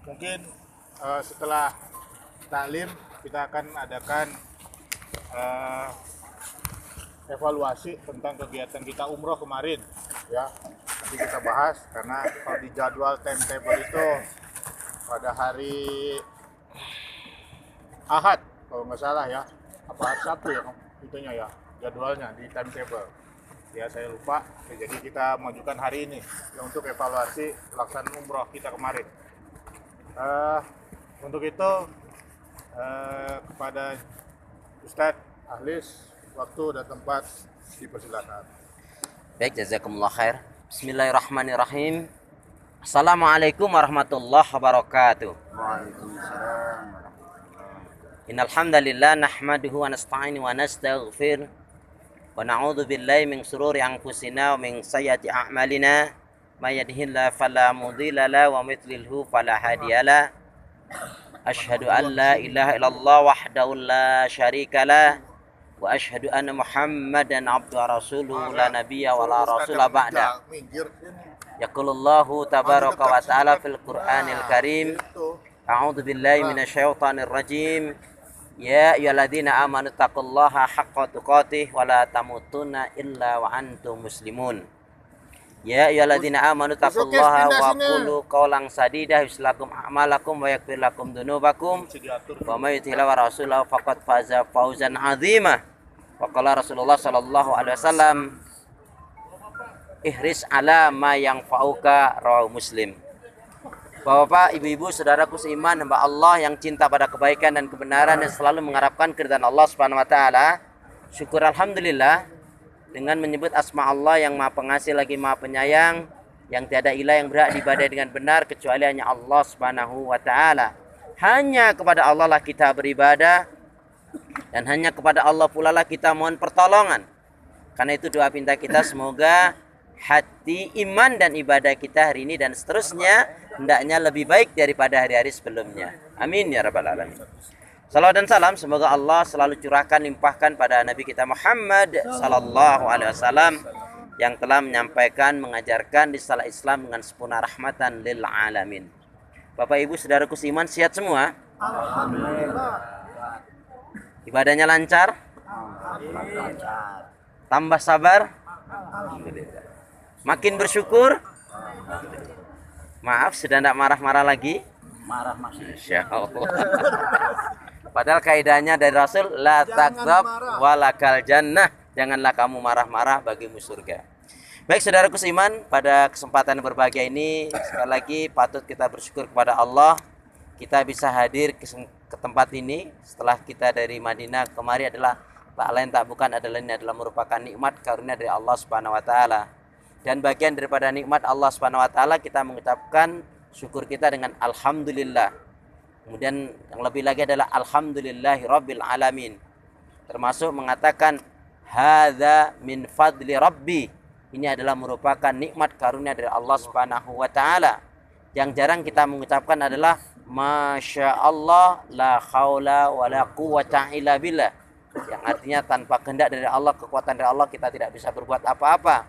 Mungkin setelah taklim kita akan adakan evaluasi tentang kegiatan kita umroh kemarin, ya. Nanti kita bahas karena kalau di jadwal timetable itu pada hari Ahad kalau nggak salah ya, apa hari Sabtu ya itunya ya jadwalnya di timetable. Ya saya lupa, jadi kita majukan hari ini ya, untuk evaluasi pelaksanaan umroh kita kemarin. Untuk itu kepada Ustadz Ahlis, waktu dan tempat dipersilakan. Baik, jazakumullah khair. Bismillahirrahmanirrahim. Assalamualaikum warahmatullahi wabarakatuh. Waalaikumsalam. Innal hamdalillah nahmaduhu wa nasta'inu wa nastaghfir wa na'udzu billahi min shururi anfusina wa min sayyiati a'malina may yahdihillahu fala mudilla lahu wa may yudlilhu fala hadiyalah. Asyhadu an la ilaha illallah wahdahu la syarika lah wa asyhadu anna Muhammadan abduhu wa rasuluhu la nabiyya wa la rasula ba'da. Yaqulullahu tabaraka wa ta'ala fil Qur'anil Karim. A'udzu billahi minasyaitonir rajim. Ya ayyuhalladzina amanu taqullaha haqqa tuqatih wa la tamutunna illa wa antum muslimun. Ya ayyuhalladzina amanu taqullaha wa qulu qawlan sadida yuslakum a'malakum wa yaghfir lakum dzunubakum wa may yuti'illah wa rasulahu faqad faza fawzan 'azima. Wa qala Rasulullah sallallahu alaihi wasallam ihris ala ma yanfa'uka, rawahu Muslim. Bapak, ibu-ibu, saudaraku seiman, hamba Allah yang cinta pada kebaikan dan kebenaran dan selalu mengharapkan keridhaan Allah Subhanahu wa taala. Syukur alhamdulillah dengan menyebut asma Allah yang Maha Pengasih lagi Maha Penyayang, yang tiada ilah yang berhak diibadahi dengan benar kecuali hanya Allah Subhanahu wa taala. Hanya kepada Allah lah kita beribadah dan hanya kepada Allah pula lah kita mohon pertolongan. Karena itu doa pinta kita semoga hati, iman dan ibadah kita hari ini dan seterusnya hendaknya lebih baik daripada hari-hari sebelumnya. Amin ya rabbal alamin. Salawat dan salam semoga Allah selalu curahkan limpahkan pada Nabi kita Muhammad sallallahu alaihi wasallam yang telah menyampaikan, mengajarkan risalah Islam dengan sempurna rahmatan lil alamin. Bapak Ibu saudaraku seiman, sehat semua? Alhamdulillah. Ibadahnya lancar? Alhamdulillah. Tambah sabar? Alhamdulillah. Makin bersyukur? Maaf, sudah tidak marah-marah lagi? Marah masih. Insya Allah. Padahal kaidahnya dari Rasul, la takdzab walakal jannah. Janganlah kamu marah-marah, bagimu surga. Baik saudaraku seiman, pada kesempatan berbahagia ini sekali lagi patut kita bersyukur kepada Allah. Kita bisa hadir ke tempat ini setelah kita dari Madinah kemari adalah tak lain tak bukan adalah ini adalah merupakan nikmat karunia dari Allah Subhanahu wa taala. Dan bagian daripada nikmat Allah Subhanahu wa taala kita mengucapkan syukur kita dengan alhamdulillah. Kemudian yang lebih lagi adalah alhamdulillahirabbil alamin. Termasuk mengatakan hadza min fadli rabbi. Ini adalah merupakan nikmat karunia dari Allah Subhanahu wa taala. Yang jarang kita mengucapkan adalah masya Allah la haula wala quwwata illa billah. Yang artinya tanpa kehendak dari Allah, kekuatan dari Allah kita tidak bisa berbuat apa-apa.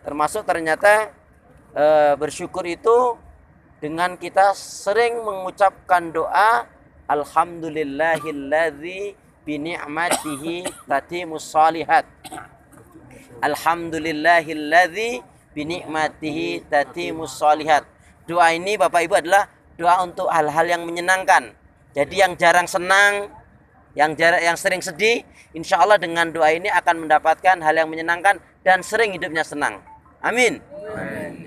Termasuk ternyata bersyukur itu dengan kita sering mengucapkan doa alhamdulillahilladzi bi ni'matihi tatimmus shalihat. Alhamdulillahilladzi bi ni'matihi tatimmus shalihat. Doa ini Bapak Ibu adalah doa untuk hal-hal yang menyenangkan. Jadi yang jarang senang, yang sering sedih, insya Allah dengan doa ini akan mendapatkan hal yang menyenangkan dan sering hidupnya senang. Amin. Amin.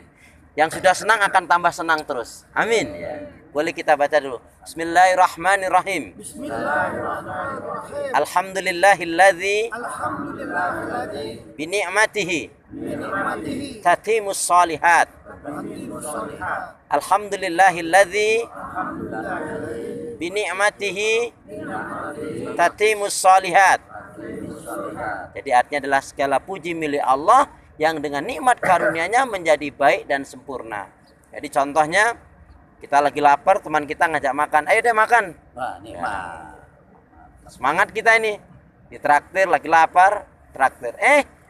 Yang sudah senang akan tambah senang terus. Amin. Ya. Boleh kita baca dulu. Bismillahirrahmanirrahim. Bismillahirrahmanirrahim. Alhamdulillahilladzi bi ni'matihi tatimmus shalihat. Alhamdulillahilladzi bi ni'matihi tatimmus shalihat. Jadi artinya adalah segala puji milik Allah yang dengan nikmat karunia-Nya menjadi baik dan sempurna. Jadi contohnya kita lagi lapar, teman kita ngajak makan, ayo deh makan. Wah, nikmat. Semangat kita ini. Ditraktir, lagi lapar, traktir.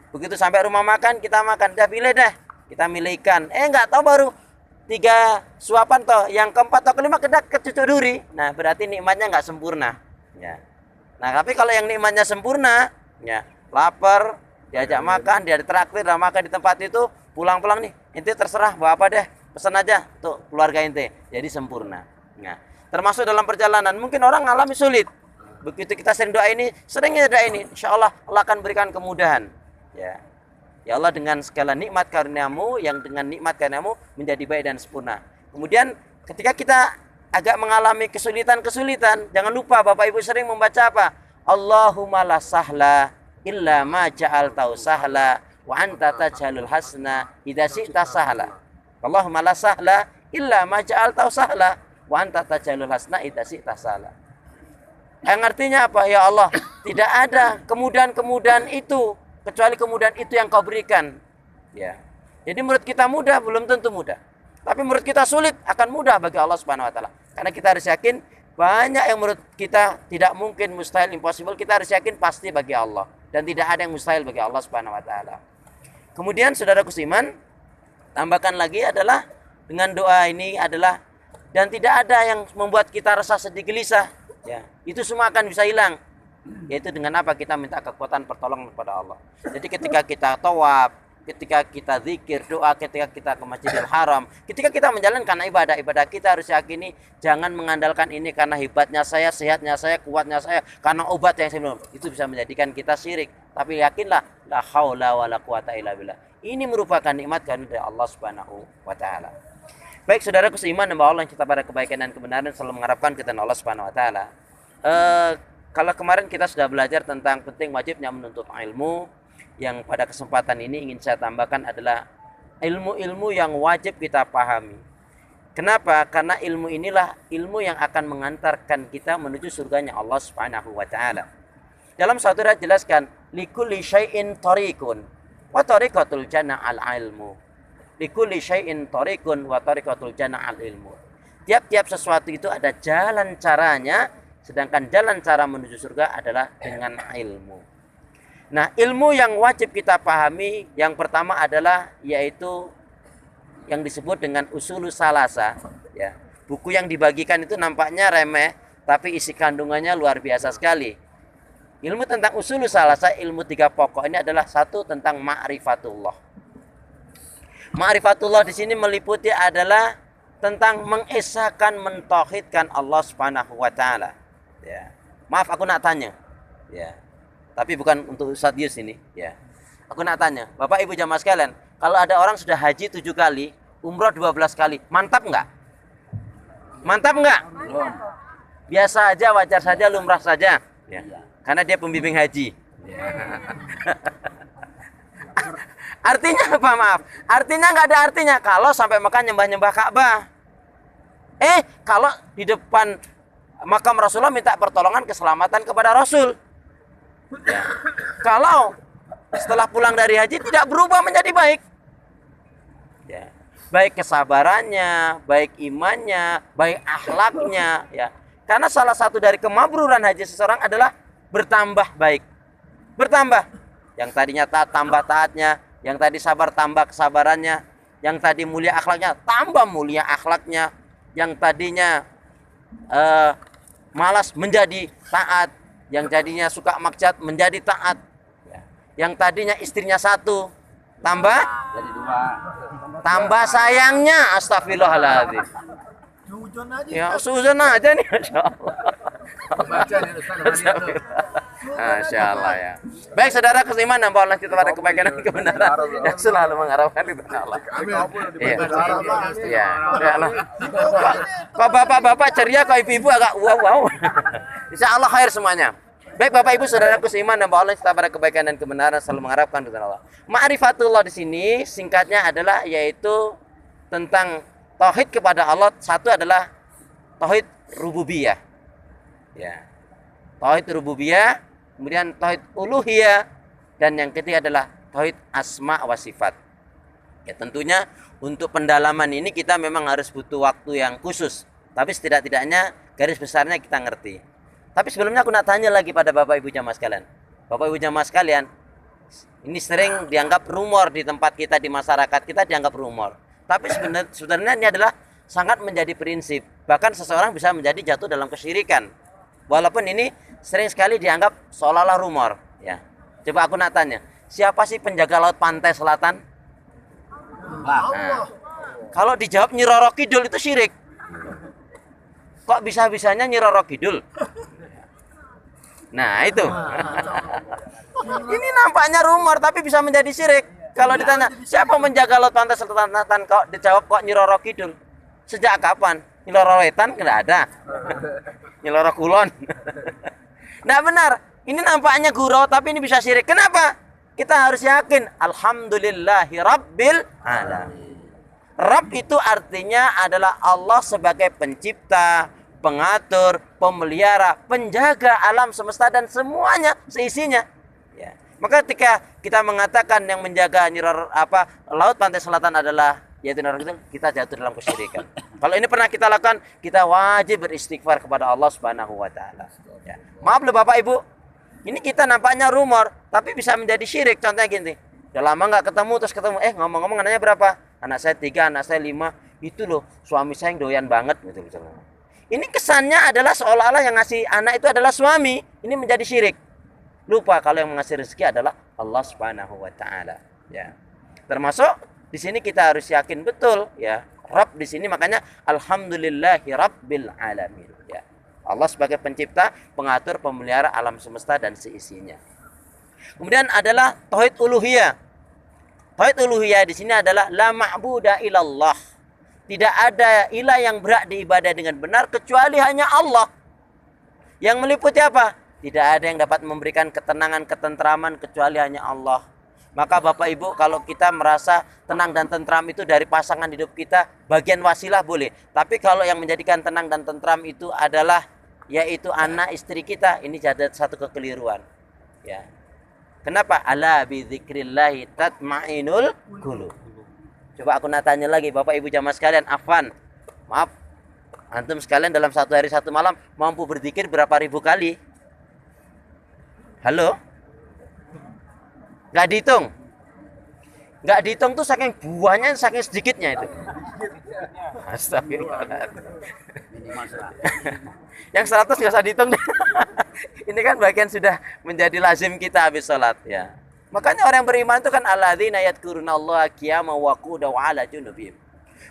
Begitu sampai rumah makan, kita makan. Dah pilih dah. Kita milih ikan. Nggak tahu baru 3 suapan toh, yang keempat atau kelima kena kecucuk duri. Nah, berarti nikmatnya nggak sempurna. Ya. Nah, tapi kalau yang nikmatnya sempurna, ya, lapar, diajak makan, dia ditraktir, dan makan di tempat itu, pulang-pulang nih, ente terserah bawa apa deh, pesan aja tuh keluarga ente. Jadi sempurna. Nah, termasuk dalam perjalanan, mungkin orang ngalami sulit. Begitu kita sering doa ini, seringnya doa ini, insya Allah Allah akan berikan kemudahan. Ya, ya Allah, dengan segala nikmat karuniamu, yang dengan nikmat karuniamu menjadi baik dan sempurna. Kemudian ketika kita agak mengalami kesulitan-kesulitan, jangan lupa Bapak Ibu sering membaca apa? Allahumma la sahla illa ma ja'altahu sahla wa anta taj'alul hasna idza syi'ta sahla. Allahumma la sahla illa ma ja'altahu sahla wa anta taj'alul hasna idza syi'ta sahla. Yang artinya apa? Ya Allah, tidak ada kemudahan-kemudahan itu kecuali kemudahan itu yang kau berikan. Ya. Jadi menurut kita mudah, belum tentu mudah. Tapi menurut kita sulit, akan mudah bagi Allah Subhanahu wa taala. Karena kita harus yakin banyak yang menurut kita tidak mungkin, mustahil, impossible, kita harus yakin pasti bagi Allah, dan tidak ada yang mustahil bagi Allah Subhanahu wa taala. Kemudian saudaraku seiman, tambahkan lagi adalah dengan doa ini adalah, dan tidak ada yang membuat kita rasa sedih gelisah. Ya, itu semua akan bisa hilang. Yaitu dengan apa? Kita minta kekuatan pertolongan kepada Allah. Jadi ketika kita tawaf, ketika kita zikir, doa, ketika kita ke Masjidil Haram, ketika kita menjalankan ibadah kita harus yakini, jangan mengandalkan ini karena hebatnya saya, sehatnya saya, kuatnya saya, karena obat yang saya minum. Itu bisa menjadikan kita syirik. Tapi yakinlah, la haula wala quwata illa billah. Ini merupakan nikmat dari Allah Subhanahu wa taala. Baik saudaraku seiman dan Allah yang kita pada kebaikan dan kebenaran, selalu mengharapkan keridhaan Allah Subhanahu wa taala. Kalau kemarin kita sudah belajar tentang penting wajibnya menuntut ilmu, yang pada kesempatan ini ingin saya tambahkan adalah ilmu-ilmu yang wajib kita pahami. Kenapa? Karena ilmu inilah ilmu yang akan mengantarkan kita menuju surganya Allah Subhanahu wa taala. Dalam satu ayat jelaskan, likulli syai'in tariqun wa tariqatul jannah al-ilmu. Likulli syai'in tariqun wa tariqatul jannah al-ilmu. Tiap-tiap sesuatu itu ada jalan caranya, sedangkan jalan cara menuju surga adalah dengan ilmu. Nah, ilmu yang wajib kita pahami yang pertama adalah yaitu yang disebut dengan usulus salasa. Ya, buku yang dibagikan itu nampaknya remeh, tapi isi kandungannya luar biasa sekali. Ilmu tentang usulus salasa, ilmu 3 pokok ini adalah satu tentang ma'rifatullah. Ma'rifatullah di sini meliputi adalah tentang mengesahkan, mentauhidkan Allah Subhanahu wa taala. Ya. Maaf, aku nak tanya. Ya. Tapi bukan untuk Ustadz Yus ini, ya. Aku nak tanya, Bapak Ibu jamaah sekalian, kalau ada orang sudah haji 7 kali, umroh 12 kali, mantap enggak? Mantap enggak? Biasa aja, wajar saja, lumrah saja. Ya. Karena dia pembimbing haji. Ya. Artinya apa, maaf? Artinya enggak ada artinya kalau sampai Mekah nyembah-nyembah Ka'bah. Kalau di depan makam Rasulullah minta pertolongan keselamatan kepada Rasul. Ya. Kalau setelah pulang dari haji tidak berubah menjadi baik. Ya. Baik kesabarannya, baik imannya, baik akhlaknya, ya. Karena salah satu dari kemabruran haji seseorang adalah bertambah baik. Bertambah. Yang tadinya taat tambah taatnya, yang tadi sabar tambah kesabarannya, yang tadi mulia akhlaknya tambah mulia akhlaknya, yang tadinya malas menjadi taat, yang tadinya suka maksiat menjadi taat, yang tadinya istrinya 1 tambah jadi 2, tambah sayangnya, astagfirullahaladzim. Ya suzon aja nih, Masya Allah. Masya Allah ya. Baik saudara keiman dan Allah kita pada kebaikan dan kebenaran yang selalu mengharapkan itu Allah. Iya. Kok bapak-bapak ceria, kok ibu-ibu agak wow. Insya Allah khair semuanya. Baik Bapak Ibu saudaraku seiman dan Allah kita pada kebaikan dan kebenaran selalu mengharapkan kepada Allah. Ma'rifatullah di sini singkatnya adalah yaitu tentang tauhid kepada Allah. Satu adalah tauhid rububiyah. Ya. Tauhid rububiyah, kemudian tauhid uluhiyah, dan yang ketiga adalah tauhid asma wa sifat. Ya, tentunya untuk pendalaman ini kita memang harus butuh waktu yang khusus. Tapi setidak-tidaknya garis besarnya kita ngerti. Tapi sebelumnya aku nak tanya lagi pada Bapak Ibu jamaah sekalian. Bapak Ibu jamaah sekalian, ini sering dianggap rumor di tempat kita, di masyarakat kita dianggap rumor. Tapi sebenarnya ini adalah sangat menjadi prinsip. Bahkan seseorang bisa menjadi jatuh dalam kesyirikan. Walaupun ini sering sekali dianggap seolah-olah rumor. Ya. Coba aku nak tanya, siapa sih penjaga laut pantai selatan? Nah, kalau dijawab Nyi Roro Kidul itu syirik. Kok bisa-bisanya Nyi Roro Kidul? Nah itu. Ini nampaknya rumor tapi bisa menjadi syirik. Kalau ditanya siapa menjaga laut pantai selatan, kok dijawab kok Nyi Roro Kidul. Sejak kapan? Nyi Roro Wetan nggak ada. Nyi Roro Kulon. Nah benar. Ini nampaknya gurau tapi ini bisa syirik. Kenapa? Kita harus yakin alhamdulillahi rabbil alamin. Rabb itu artinya adalah Allah sebagai pencipta, pengatur, pemelihara, penjaga alam semesta dan semuanya seisinya. Ya. Maka ketika kita mengatakan yang menjaga laut pantai selatan adalah yaitu kita jatuh dalam kesyirikan. Kalau ini pernah kita lakukan, kita wajib beristighfar kepada Allah Subhanahu wa taala. Ya. Maaf loh Bapak Ibu. Ini kita nampaknya rumor, tapi bisa menjadi syirik. Contohnya gini. Udah lama nggak ketemu, terus ketemu, ngomong-ngomong anaknya berapa? Anak saya 3, anak saya 5. Itu loh, suami saya yang doyan banget gitu. Ini kesannya adalah seolah-olah yang ngasih anak itu adalah suami. Ini menjadi syirik. Lupa kalau yang ngasih rezeki adalah Allah Subhanahu wa taala, ya. Termasuk di sini kita harus yakin betul, ya. Rabb di sini makanya alhamdulillahi rabbil alamin, ya. Allah sebagai pencipta, pengatur, pemelihara alam semesta dan seisinya. Kemudian adalah tauhid uluhiyah. Tauhid uluhiyah di sini adalah la ma'buda illallah. Tidak ada ilah yang berhak diibadah dengan benar kecuali hanya Allah. Yang meliputi apa? Tidak ada yang dapat memberikan ketenangan, ketentraman kecuali hanya Allah. Maka Bapak Ibu, kalau kita merasa tenang dan tentram itu dari pasangan hidup kita, bagian wasilah boleh. Tapi kalau yang menjadikan tenang dan tentram itu adalah yaitu anak istri kita, ini jadi satu kekeliruan. Ya. Kenapa? Ala bi dzikrillahi tatmainul qulub. Coba aku nak tanya lagi Bapak Ibu jamaah sekalian, afwan. Maaf. Antum sekalian dalam satu hari satu malam mampu berzikir berapa ribu kali? Halo? Nggak dihitung. Nggak dihitung tuh saking buahnya, saking sedikitnya itu. Astagfirullahaladzim. Yang 100 nggak usah dihitung. Ini kan bagian sudah menjadi lazim kita habis sholat, ya. Makanya orang beriman itu kan alladzina yadhkurunallaha qiyaman wa qu'udan wa 'ala junubihim.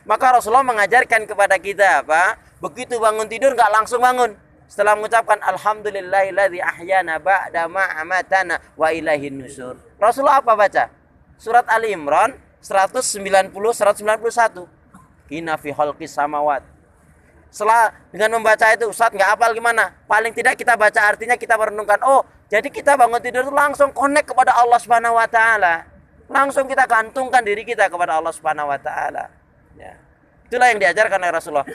Maka Rasulullah mengajarkan kepada kita apa? Begitu bangun tidur nggak langsung bangun. Setelah mengucapkan alhamdulillahilladzi ahyana ba'da ma amatana wa ilaihin nusur. Rasulullah apa baca? Surat Ali Imran 190 191. Inna fi khalqis samawat. Setelah dengan membaca itu Ustaz nggak hafal gimana? Paling tidak kita baca artinya, kita merenungkan. Oh, jadi kita bangun tidur itu langsung connect kepada Allah Subhanahu wa taala. Langsung kita gantungkan diri kita kepada Allah Subhanahu wa taala. Ya. Itulah yang diajarkan oleh Rasulullah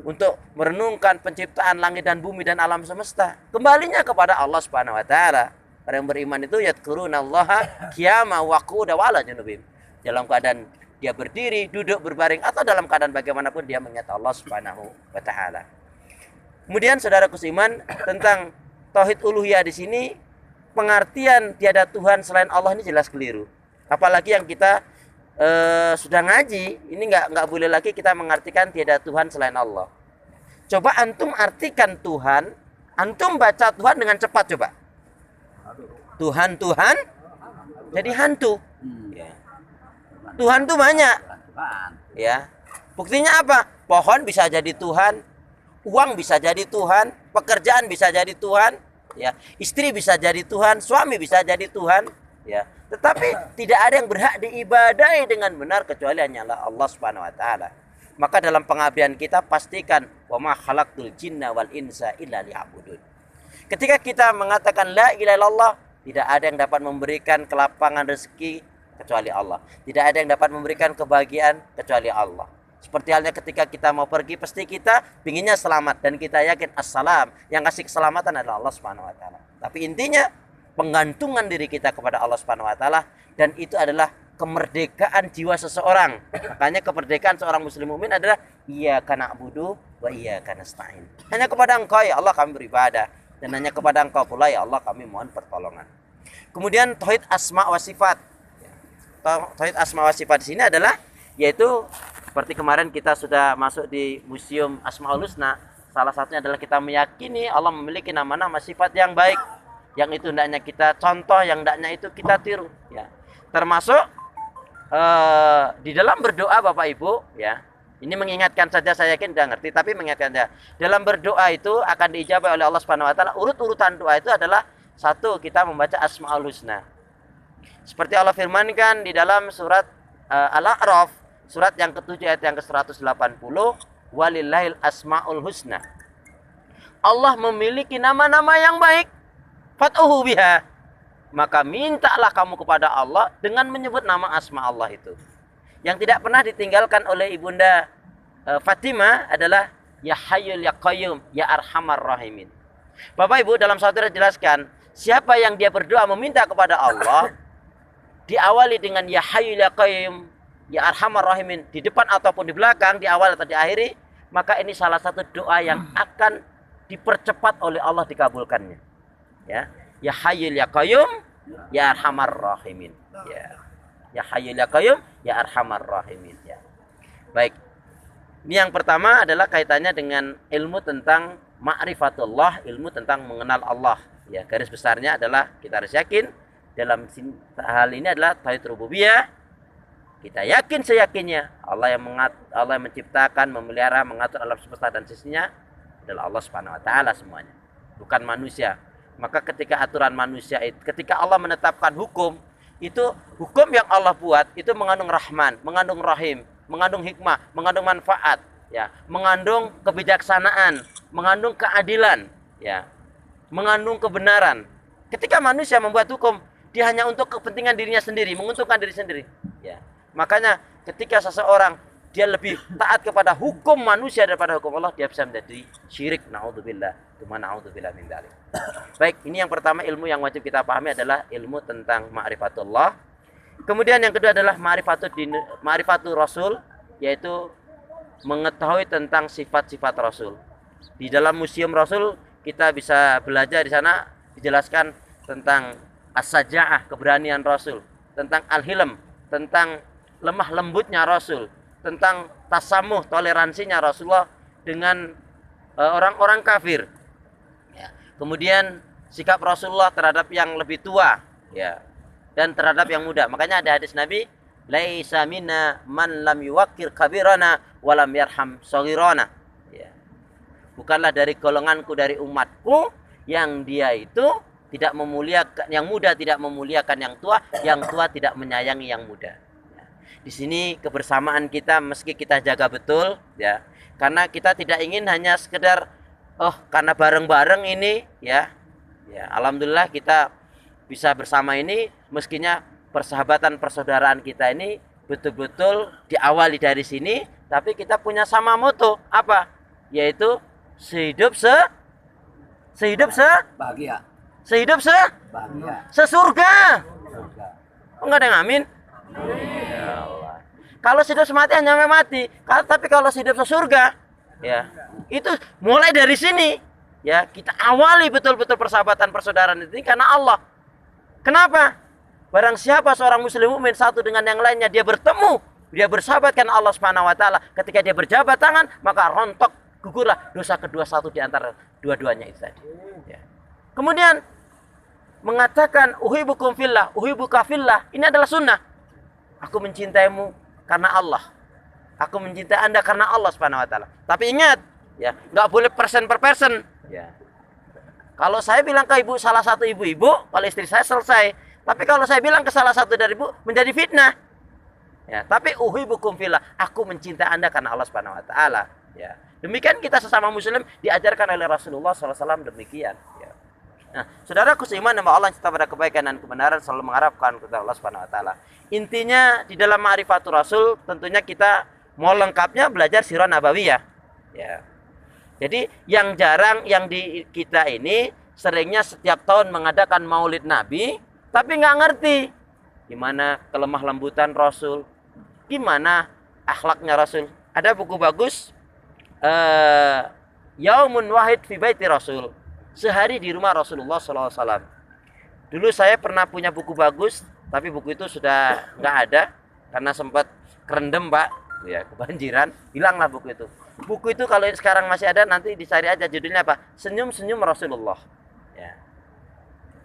untuk merenungkan penciptaan langit dan bumi dan alam semesta. Kembalinya kepada Allah Subhanahu wa taala. Orang yang beriman itu yadhkurunallaha qiyaman wa qu'udan wa 'ala junubihim. Dalam keadaan dia berdiri, duduk, berbaring atau dalam keadaan bagaimanapun dia mengingat Allah Subhanahu wa taala. Kemudian saudaraku seiman, tentang tauhid uluhiyah di sini pengertian tiada Tuhan selain Allah ini jelas keliru. Apalagi yang kita sudah ngaji, ini nggak boleh lagi kita mengartikan tiada Tuhan selain Allah. Coba antum artikan Tuhan, antum baca Tuhan dengan cepat coba. Tuhan jadi hantu. Ya. Tuhan tuh banyak. Ya. Buktinya apa? Pohon bisa jadi Tuhan, uang bisa jadi Tuhan, pekerjaan bisa jadi Tuhan, ya. Istri bisa jadi Tuhan, suami bisa jadi Tuhan, ya. Tetapi tidak ada yang berhak diibadahi dengan benar kecuali hanyalah Allah Subhanahu wa taala. Maka dalam pengabdian kita pastikan wa ma khalaqtul jinna wal insa illa liya'budun. Ketika kita mengatakan la ilaha illallah, tidak ada yang dapat memberikan kelapangan rezeki kecuali Allah. Tidak ada yang dapat memberikan kebahagiaan kecuali Allah. Seperti halnya ketika kita mau pergi, pasti kita pinginnya selamat dan kita yakin assalam, yang kasih keselamatan adalah Allah Subhanahu wa taala. Tapi intinya penggantungan diri kita kepada Allah Subhanahu wa taala, dan itu adalah kemerdekaan jiwa seseorang. Makanya kemerdekaan seorang muslim mukmin adalah iyyaka na'budu wa iyyaka nasta'in. Hanya kepada Engkau ya Allah kami beribadah, dan hanya kepada Engkau pula ya Allah kami mohon pertolongan. Kemudian tauhid asma wa sifat. Tauhid asma wa sifat di sini adalah Yaitu seperti kemarin kita sudah masuk di Museum Asmaul Husna, salah satunya adalah kita meyakini Allah memiliki nama-nama sifat yang baik, yang itu hendaknya kita contoh, yang hendaknya itu kita tiru, ya. Termasuk di dalam berdoa Bapak Ibu, ya. Ini mengingatkan saja, saya yakin sudah ngerti, tapi mengingatkan saja. Dalam berdoa itu akan diijabah oleh Allah Subhanahu wa taala. Urut-urutan doa itu adalah satu, kita membaca Asmaul Husna. Seperti Allah firmankan di dalam surat Al-A'raf, surat yang ke-7 ayat yang ke-180, walillahil asmaul husna. Allah memiliki nama-nama yang baik. Fad'uhu biha. Maka mintalah kamu kepada Allah dengan menyebut nama asma Allah itu. Yang tidak pernah ditinggalkan oleh Ibunda Fatimah adalah Ya Hayyul Ya Qayyum Ya Arhamar Rahimin. Bapak Ibu, dalam satu ayat jelaskan, siapa yang dia berdoa meminta kepada Allah diawali dengan Ya Hayyul Ya Qayyum Ya Arhamar Rahimin, di depan ataupun di belakang, di awal atau di akhiri, maka ini salah satu doa yang akan dipercepat oleh Allah dikabulkannya. Ya, Ya Hayyul Ya Qayyum Ya Arhamar Rahimin. Ya Hayyul Ya Qayyum Ya Arhamar Rahimin, ya. Baik. Ini yang pertama adalah kaitannya dengan ilmu tentang ma'rifatullah, ilmu tentang mengenal Allah. Ya, garis besarnya adalah kita harus yakin dalam hal ini adalah tauhid rububiyah. Kita yakin seyakinnya Allah yang menciptakan, memelihara, mengatur alam semesta dan sisinya adalah Allah Subhanahu wa taala semuanya, bukan manusia. Maka ketika aturan manusia itu, ketika Allah menetapkan hukum, itu hukum yang Allah buat itu mengandung rahman, mengandung rahim, mengandung hikmah, mengandung manfaat, ya, mengandung kebijaksanaan, mengandung keadilan, ya, mengandung kebenaran. Ketika manusia membuat hukum, dia hanya untuk kepentingan dirinya sendiri, menguntungkan diri sendiri, ya. Makanya ketika seseorang dia lebih taat kepada hukum manusia daripada hukum Allah, dia bisa menjadi syirik. Naudzubillah, naudzubillah min dzalik. Baik, ini yang pertama, ilmu yang wajib kita pahami adalah ilmu tentang ma'rifatullah. Kemudian yang kedua adalah ma'rifatul Rasul, yaitu mengetahui tentang sifat-sifat Rasul. Di dalam Museum Rasul kita bisa belajar, di sana dijelaskan tentang as-saja'ah, keberanian Rasul, tentang al-hilm, tentang lemah lembutnya Rasul, tentang tasamuh, toleransinya Rasulullah dengan orang-orang kafir. Ya. Kemudian sikap Rasulullah terhadap yang lebih tua, ya, dan terhadap yang muda. Makanya ada hadis Nabi, laisa minna man lam yuwaqqir kabirana wa lam yarham shaghirana. Ya. Bukanlah dari golonganku, dari umatku yang dia itu tidak memuliakan yang muda, tidak memuliakan yang tua tidak menyayangi yang muda. Di sini kebersamaan kita meski kita jaga betul, ya, karena kita tidak ingin hanya sekedar karena bareng-bareng ini, ya, alhamdulillah kita bisa bersama ini, meskinya persahabatan persaudaraan kita ini betul-betul diawali dari sini, tapi kita punya sama moto apa? Yaitu bahagia. Sehidup Bahagia. sesurga. Enggak ada yang amin? Ya Allah. Kalau hidup semati hanya mati. Tapi kalau hidup sesurga, ya, itu mulai dari sini. Ya, kita awali betul-betul persahabatan persaudaraan ini karena Allah. Kenapa? Barang siapa seorang muslim mukmin satu dengan yang lainnya, dia bertemu, dia bersahabat karena Allah Subhanahu wa taala. Ketika dia berjabat tangan, maka rontok gugurlah dosa kedua satu di antara dua-duanya itu tadi. Ya. Kemudian mengatakan uhibbukum fillah, uhibbuka fillah, ini adalah sunnah. Aku mencintaimu karena Allah. Aku mencintai Anda karena Allah Subhanahu wa taala. Tapi ingat, ya, nggak boleh persen per persen, ya. Kalau saya bilang ke ibu, salah satu ibu-ibu, kalau istri saya selesai. Tapi kalau saya bilang ke salah satu dari ibu, menjadi fitnah. Ya, tapi uhibbukum fillah, aku mencintai Anda karena Allah Subhanahu wa taala, ya. Demikian kita sesama muslim diajarkan oleh Rasulullah SAW demikian, ya. Nah, saudaraku seiman nama Allah cinta pada kebaikan dan kebenaran selalu mengharapkan kepada Allah Subhanahu wa taala. Intinya di dalam ma'rifatul Rasul tentunya kita mau lengkapnya belajar sirah nabawiyah, ya. Jadi yang jarang yang di kita ini seringnya setiap tahun mengadakan Maulid Nabi tapi nggak ngerti gimana kelemah lembutan Rasul, gimana akhlaknya Rasul. Ada buku bagus, Yaumun Wahid fi Baiti Rasul, sehari di rumah Rasulullah SAW. Dulu saya pernah punya buku bagus, tapi buku itu sudah nggak ada karena sempat kerendam Pak, ya kebanjiran, hilanglah buku itu. Buku itu kalau sekarang masih ada, nanti dicari aja judulnya apa? Senyum-senyum Rasulullah. Ya.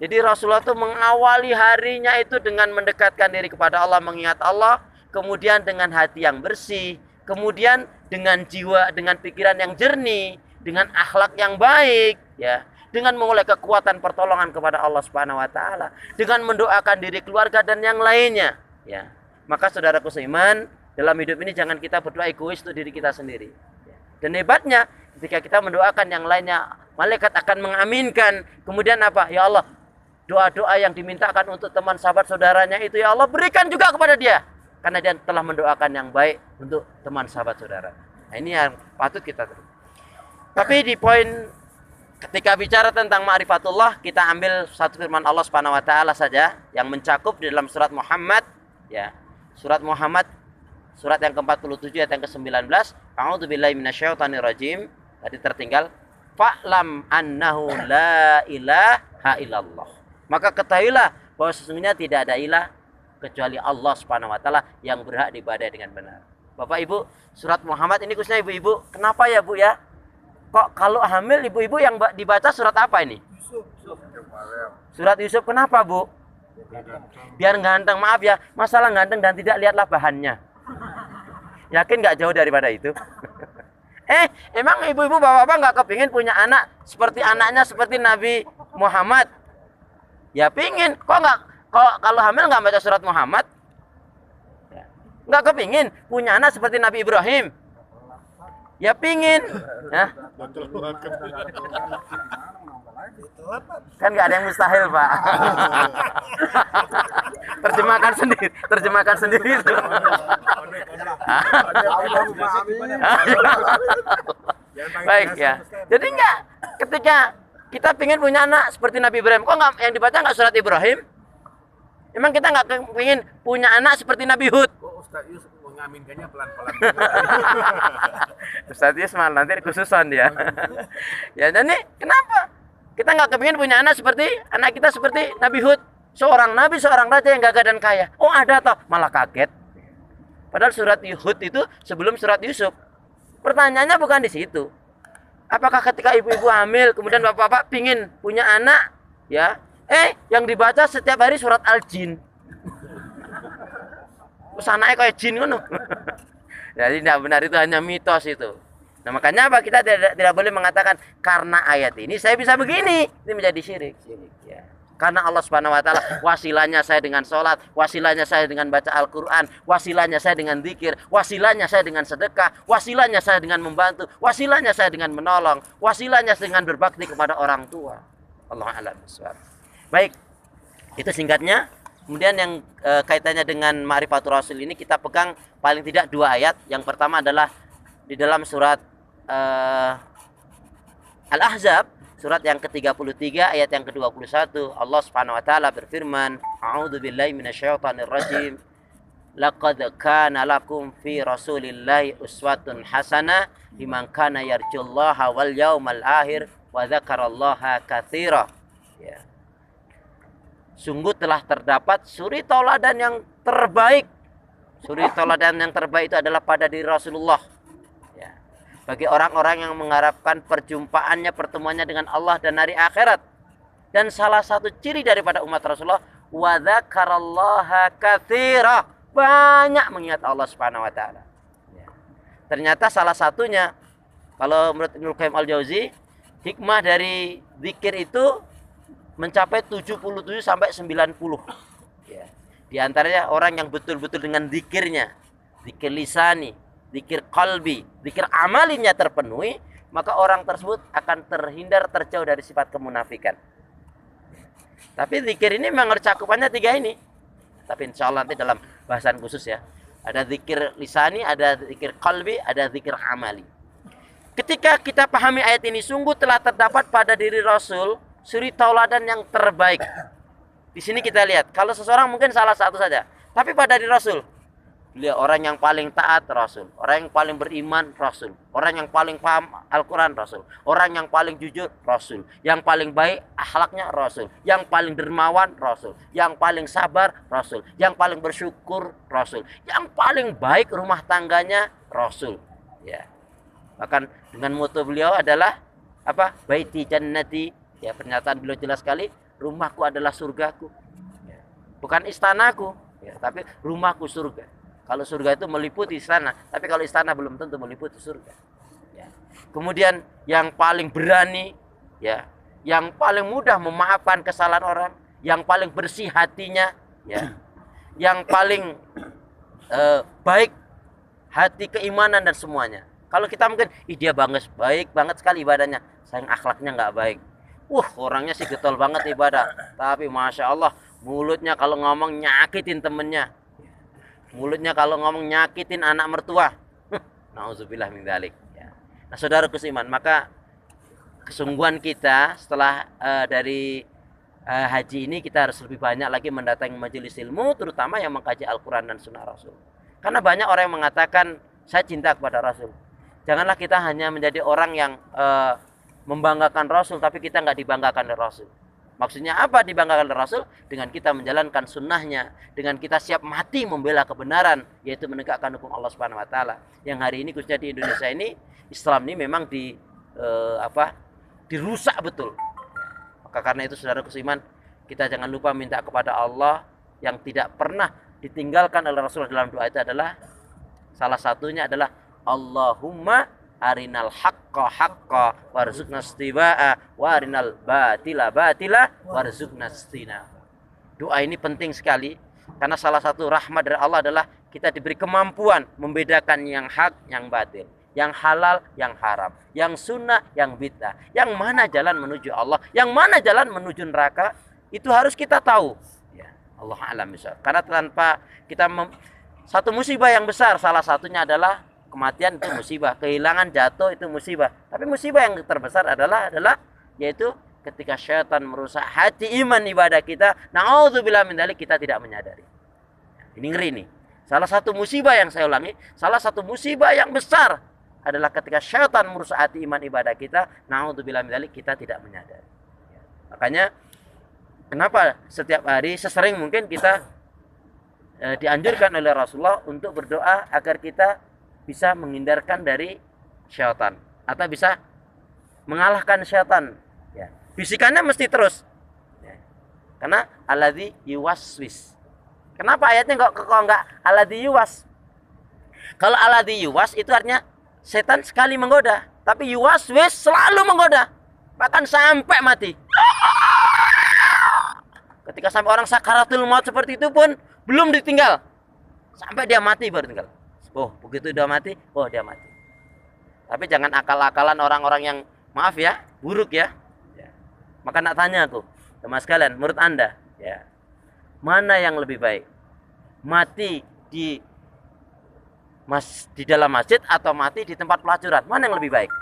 Jadi Rasulullah itu mengawali harinya itu dengan mendekatkan diri kepada Allah, mengingat Allah, kemudian dengan hati yang bersih, kemudian dengan jiwa, dengan pikiran yang jernih, dengan akhlak yang baik, ya, dengan memulai kekuatan pertolongan kepada Allah Subhanahu wa taala, dengan mendoakan diri keluarga dan yang lainnya, ya. Maka saudaraku seiman, dalam hidup ini jangan kita berdoa egois untuk diri kita sendiri. Dan hebatnya ketika kita mendoakan yang lainnya, malaikat akan mengaminkan. Kemudian apa? Ya Allah, doa-doa yang dimintakan untuk teman sahabat saudaranya itu ya Allah berikan juga kepada dia, karena dia telah mendoakan yang baik untuk teman sahabat saudara. Nah, ini yang patut kita terima. Tapi di poin ketika bicara tentang ma'rifatullah, kita ambil satu firman Allah Subhanahu wa taala saja yang mencakup di dalam surat Muhammad, ya. Surat Muhammad surat yang ke-47 ayat yang ke-19, a'udzubillahi minasyaitonirrajim. Tadi tertinggal, fa'lam annahu la ilaha illallah. Maka ketahuilah bahwa sesungguhnya tidak ada ilah kecuali Allah Subhanahu wa taala yang berhak diibadahi dengan benar. Bapak Ibu, surat Muhammad ini khususnya ibu-ibu. Kenapa ya, Bu ya? Kok kalau hamil ibu-ibu yang dibaca surat apa ini? Surat Yusuf. Kenapa, Bu? Biar ganteng. Maaf ya, masalah ganteng dan tidak, lihatlah bahannya. Yakin nggak jauh daripada itu? Emang ibu-ibu bapak-bapak nggak kepingin punya anak seperti anaknya seperti Nabi Muhammad? Ya pingin. Kok kalau hamil nggak baca surat Muhammad? Nggak kepingin punya anak seperti Nabi Ibrahim? Ya pingin. Hah? Kan nggak ada yang mustahil, Pak. Terjemahkan sendiri itu. Baik ya. Jadi enggak, ketika kita pengen punya anak seperti Nabi Ibrahim, kok nggak yang dibaca nggak surat Ibrahim? Emang kita nggak pengen punya anak seperti Nabi Hud? Ustaz Yus mengaminkannya pelan-pelan. Ustaz Yus malah nanti khususan dia. Ya, dan nih kenapa kita nggak kepingin punya anak seperti anak kita seperti Nabi Hud, seorang nabi, seorang raja yang gagah dan kaya? Oh ada toh, malah kaget. Padahal surat Hud itu sebelum surat Yusuf. Pertanyaannya bukan di situ. Apakah ketika ibu-ibu hamil kemudian bapak-bapak pingin punya anak, ya? Yang dibaca setiap hari surat Al-Jin. Anaknya kayak jin kan? Jadi tidak benar, itu hanya mitos itu. Nah makanya apa, kita tidak boleh mengatakan karena ayat ini saya bisa begini, ini menjadi syirik. Ya. Karena Allah Subhanahu wa taala, wasilahnya saya dengan sholat, wasilahnya saya dengan baca Al-Quran, wasilahnya saya dengan zikir, wasilahnya saya dengan sedekah, wasilahnya saya dengan membantu, wasilahnya saya dengan menolong, wasilahnya saya dengan berbakti kepada orang tua. Allah a'lam bishawab. Baik, itu singkatnya. Kemudian yang kaitannya dengan Ma'rifatul Rasul ini kita pegang paling tidak 2 ayat. Yang pertama adalah di dalam surat Al-Ahzab, surat yang ke-33 ayat yang ke-21. Allah Subhanahu wa taala berfirman, a'udzubillahi minasyaitonirrajim. Laqad kana lakum fi Rasulillahi uswatun hasanah liman kana yarjullaha wal yaumal akhir wa dzakarallaha katsira. Ya. Sungguh telah terdapat suri tauladan yang terbaik. Suri tauladan yang terbaik itu adalah pada diri Rasulullah. Ya. Bagi orang-orang yang mengharapkan perjumpaannya, pertemuannya dengan Allah dan hari akhirat. Dan salah satu ciri daripada umat Rasulullah, wa dzakarallaha katsira, banyak mengingat Allah Subhanahu wa taala. Ya. Ternyata salah satunya, kalau menurut Ibnu Qayyim Al-Jauzi, hikmah dari zikir itu mencapai 77 sampai 90. Ya. Di antaranya orang yang betul-betul dengan zikirnya, zikir lisani, zikir qalbi, zikir amalinya terpenuhi, maka orang tersebut akan terhindar, terjauh dari sifat kemunafikan. Tapi zikir ini memang cakupannya 3 ini. Tapi insya Allah nanti dalam bahasan khusus ya. Ada zikir lisani, ada zikir qalbi, ada zikir amali. Ketika kita pahami ayat ini, sungguh telah terdapat pada diri Rasul suri tauladan yang terbaik. Di sini kita lihat, kalau seseorang mungkin salah satu saja, tapi pada diri Rasul Beliau orang yang paling taat, Rasul. Orang yang paling beriman, Rasul. Orang yang paling paham Al-Quran, Rasul. Orang yang paling jujur, Rasul. Yang paling baik akhlaknya, Rasul. Yang paling dermawan, Rasul. Yang paling sabar, Rasul. Yang paling bersyukur, Rasul. Yang paling baik rumah tangganya, Rasul. Ya. Bahkan dengan moto beliau adalah apa? Baiti jannati. Ya, pernyataan beliau jelas sekali, rumahku adalah surgaku. Ya. Bukan istanaku, ya, tapi rumahku surga. Kalau surga itu meliputi istana, tapi kalau istana belum tentu meliputi surga. Ya. Kemudian yang paling berani, ya, yang paling mudah memaafkan kesalahan orang, yang paling bersih hatinya, ya, yang paling baik hati keimanan dan semuanya. Kalau kita mungkin, dia baik banget sekali ibadahnya, sayang akhlaknya nggak baik. Orangnya sih getol banget ibadah, tapi masya Allah mulutnya kalau ngomong nyakitin temennya. Mulutnya kalau ngomong nyakitin anak mertua. Nauzubillah min dzalik. Ya. Nah, saudara seiman, maka kesungguhan kita setelah dari haji ini kita harus lebih banyak lagi mendatangi majelis ilmu, terutama yang mengkaji Al-Quran dan Sunnah Rasul. Karena banyak orang yang mengatakan saya cinta kepada Rasul. Janganlah kita hanya menjadi orang yang membanggakan Rasul, tapi kita nggak dibanggakan oleh Rasul. Maksudnya apa dibanggakan oleh Rasul? Dengan kita menjalankan sunnahnya, dengan kita siap mati membela kebenaran, yaitu menegakkan hukum Allah Subhanahu Wa Taala. Yang hari ini khususnya di Indonesia ini, Islam ini memang dirusak betul. Maka karena itu saudara seiman, kita jangan lupa minta kepada Allah yang tidak pernah ditinggalkan oleh Rasul dalam doa itu adalah, salah satunya adalah Allahumma arinal haqqa haqqa warzuqna istibaa wa arinal batila batila warzuqna istina. Doa ini penting sekali karena salah satu rahmat dari Allah adalah kita diberi kemampuan membedakan yang hak, yang batil, yang halal, yang haram, yang sunnah, yang bid'ah, yang mana jalan menuju Allah, yang mana jalan menuju neraka, itu harus kita tahu. Ya, Allah alam misal. Karena tanpa kita satu musibah yang besar, salah satunya adalah kematian, itu musibah, kehilangan, jatuh itu musibah. Tapi musibah yang terbesar adalah yaitu ketika syaitan merusak hati iman ibadah kita. Na'udzubillah min dzalik, kita tidak menyadari. Ini ngeri nih. Salah satu musibah yang saya ulangi, salah satu musibah yang besar adalah ketika syaitan merusak hati iman ibadah kita. Na'udzubillah min dzalik, kita tidak menyadari. Makanya kenapa setiap hari sesering mungkin kita dianjurkan oleh Rasulullah untuk berdoa agar kita bisa menghindarkan dari syaitan atau bisa mengalahkan syaitan. Ya. Bisikannya mesti terus. Ya. Karena alladzi yuwaswis. Kenapa ayatnya kok enggak alladzi yuwas? Kalau alladzi yuwas itu artinya setan sekali menggoda, tapi yuwaswis selalu menggoda, bahkan sampai mati. Ketika sampai orang sakaratul maut seperti itu pun belum ditinggal, sampai dia mati baru tinggal. Begitu udah mati, dia mati. Tapi jangan akal-akalan orang-orang yang, maaf ya, buruk ya. Maka nak tanya aku, sama sekalian, menurut Anda, ya, mana yang lebih baik? Mati di dalam masjid atau mati di tempat pelacuran? Mana yang lebih baik?